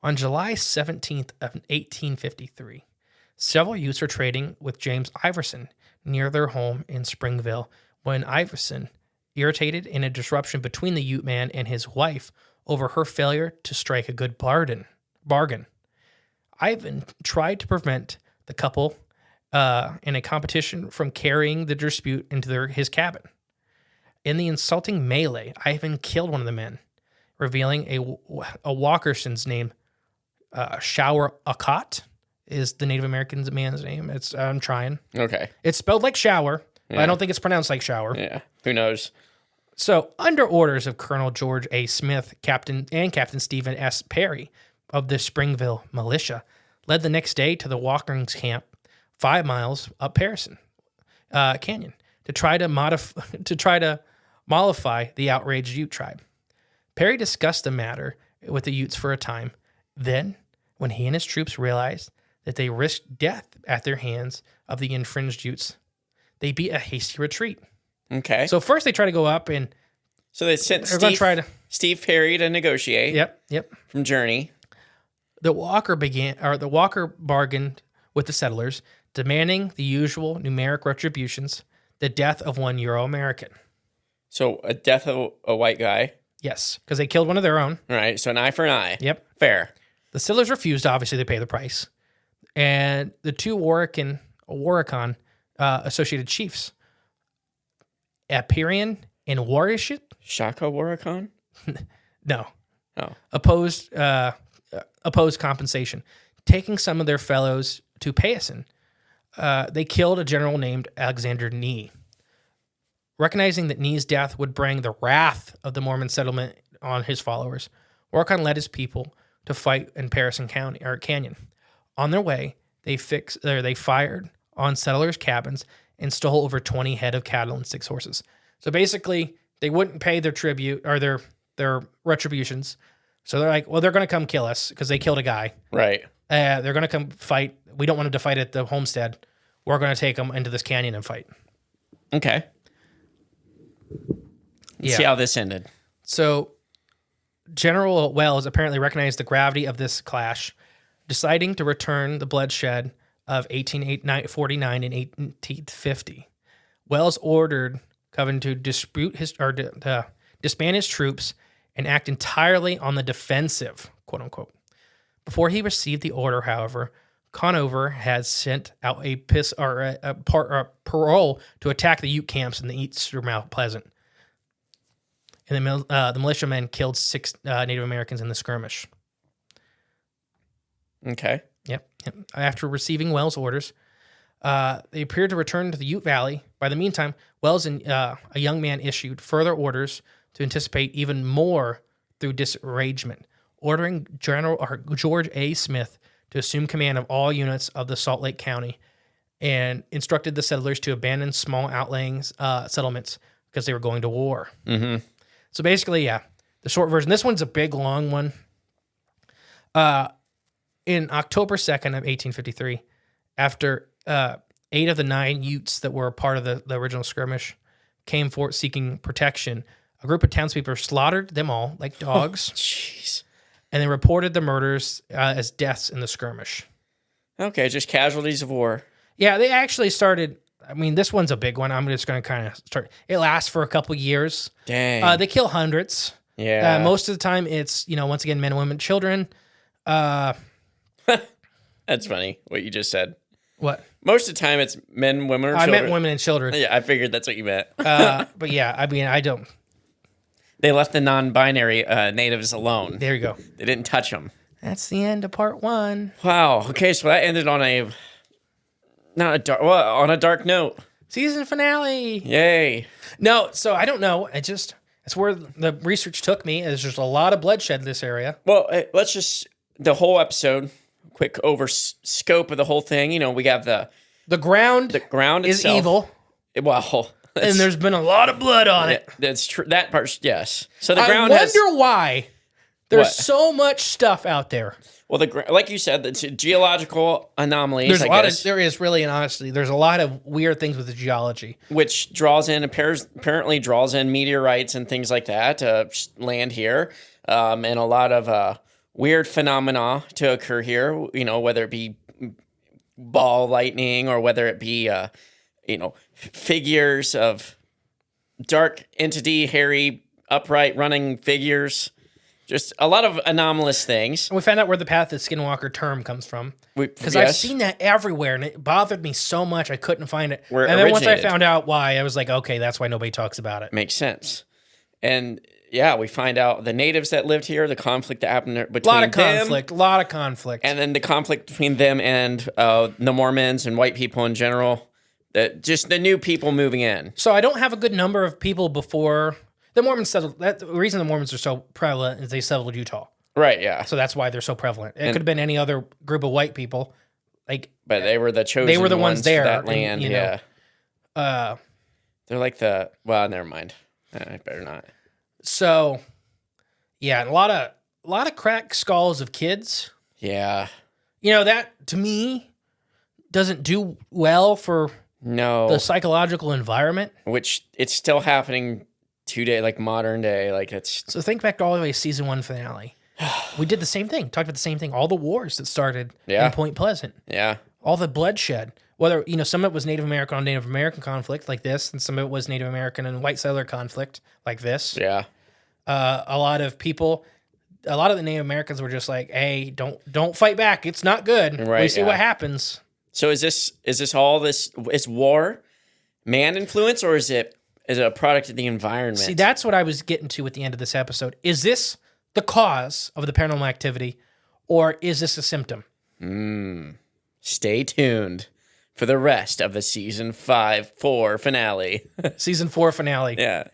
On July 17th of 1853, several Utes were trading with James Iverson near their home in Springville when Iverson, irritated in a disruption between the Ute man and his wife over her failure to strike a good bargain. Ivan tried to prevent the couple in a competition from carrying the dispute into his cabin. In the insulting melee, Ivan killed one of the men, revealing a Walkerson's name, Shower Akot, is the Native American man's name. I'm trying. Okay. It's spelled like shower, but I don't think it's pronounced like shower. Yeah. Who knows? So, under orders of Colonel George A. Smith, Captain Stephen S. Perry of the Springville Militia, led the next day to the Walker's camp 5 miles up Harrison Canyon to try to mollify the outraged Ute tribe. Perry discussed the matter with the Utes for a time. Then, when he and his troops realized that they risked death at their hands of the infringed Utes, they beat a hasty retreat. Okay. So first they try to go up and So they sent Steve Perry to negotiate. Yep. From Journey. The Walker bargained with the settlers, demanding the usual numeric retributions, the death of 1 Euro-American. So a death of a white guy. Yes, because they killed one of their own. All right. So an eye for an eye. Yep. Fair. The settlers refused, obviously, to pay the price. And the two Warrican associated chiefs, Aperian and Warishit, Shaka Warrican? no, Oh. opposed compensation, taking some of their fellows to Payason. They killed a general named Alexander Nee. Recognizing that Nee's death would bring the wrath of the Mormon settlement on his followers, Warrican led his people to fight in Payason Canyon. On their way, they fired on settlers' cabins and stole over 20 head of cattle and 6 horses. So basically, they wouldn't pay their tribute or their retributions. So they're like, well, they're going to come kill us because they killed a guy. Right. They're going to come fight. We don't want them to fight at the homestead. We're going to take them into this canyon and fight. Okay. Let's see how this ended. So General Wells apparently recognized the gravity of this clash, deciding to return the bloodshed of 1849 and 1850. Wells ordered Coven to disband his troops and act entirely on the defensive, quote unquote. Before he received the order, however, Conover had sent out a parole to attack the Ute camps in the eastern Mount Pleasant. And the militiamen killed 6 Native Americans in the skirmish. Okay. Yep. After receiving Wells' orders, they appeared to return to the Ute Valley. By the meantime, Wells and a young man issued further orders to anticipate even more through disarrangement, ordering General George A. Smith to assume command of all units of the Salt Lake County and instructed the settlers to abandon small outlying settlements because they were going to war. Mm-hmm. So basically, the short version. This one's a big, long one. In October 2nd of 1853, after 8 of the 9 Utes that were a part of the original skirmish came forth seeking protection, a group of townspeople slaughtered them all like dogs. Jeez. And they reported the murders as deaths in the skirmish. Okay, just casualties of war. Yeah, they actually started. I mean, this one's a big one. I'm just going to kind of start. It lasts for a couple years. Dang. They kill hundreds. Yeah. Most of the time, it's, once again, men, women, children. That's funny, what you just said. What? Most of the time, it's men, women, or children. I meant women and children. Yeah, I figured that's what you meant. But yeah, I mean, I don't. They left the non-binary natives alone. There you go. They didn't touch them. That's the end of part 1. Wow. Okay, so that ended on a dark note. Season finale. Yay. No, so I don't know. That's where the research took me. There's just a lot of bloodshed in this area. Well, let's just the whole episode. Quick scope of the whole thing. We have the ground. The ground is itself. evil. Well, and there's been a lot of blood on it. That's true. That part, yes. So the ground. I wonder why there's so much stuff out there. Well, like you said, it's geological anomalies. There is really, and honestly, there's a lot of weird things with the geology, which apparently draws in meteorites and things like that to land here, and a lot of weird phenomena to occur here. Whether it be ball lightning or whether it be figures of dark entity, hairy, upright running figures. Just a lot of anomalous things. And we found out where the Path of Skinwalker term comes from. Because I've seen that everywhere, and it bothered me so much I couldn't find it. Where it and then originated. Once I found out why, I was like, okay, that's why nobody talks about it. Makes sense. And yeah, we find out the natives that lived here, the conflict that happened between lot of conflict. and then the conflict between them and the Mormons and white people in general. Just the new people moving in. So I don't have a good number of people before the Mormons settled. The reason the Mormons are so prevalent is they settled Utah. Right, yeah. So that's why they're so prevalent. It could have been any other group of white people. But they were the chosen. They were the ones there. For that land, and, yeah. They're like well, never mind. I better not. So, yeah, a lot of cracked skulls of kids. Yeah. That to me doesn't do well for the psychological environment. Which it's still happening today, like modern day. Like it's. So think back all the way to season 1 finale. We did the same thing. Talked about the same thing. All the wars that started in Point Pleasant. Yeah. All the bloodshed. Whether, some of it was Native American on Native American conflict like this, and some of it was Native American and white settler conflict like this. Yeah. A lot of the Native Americans were just like, hey, don't fight back. It's not good. Right, we see what happens. So is war man influence, or is it a product of the environment? See, that's what I was getting to at the end of this episode. Is this the cause of the paranormal activity, or is this a symptom? Stay tuned for the rest of the season 4 finale. Season 4 finale. Yeah.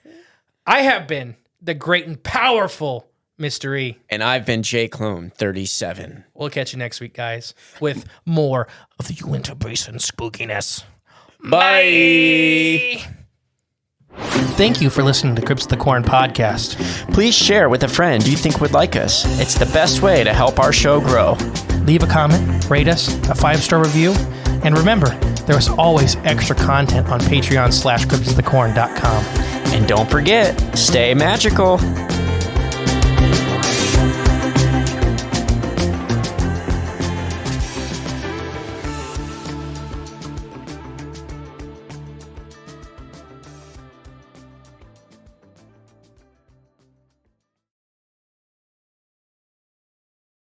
I have been the great and powerful Mr. E. And I've been J Clone 37. We'll catch you next week, guys, with more of the Uinta Basin spookiness. Bye. Thank you for listening to Cryptids of the Corn podcast. Please share with a friend you think would like us. It's the best way to help our show grow. Leave a comment, rate us, a 5-star review, and remember, there is always extra content on Patreon/CryptidsOfTheCorn.com. And don't forget, stay magical.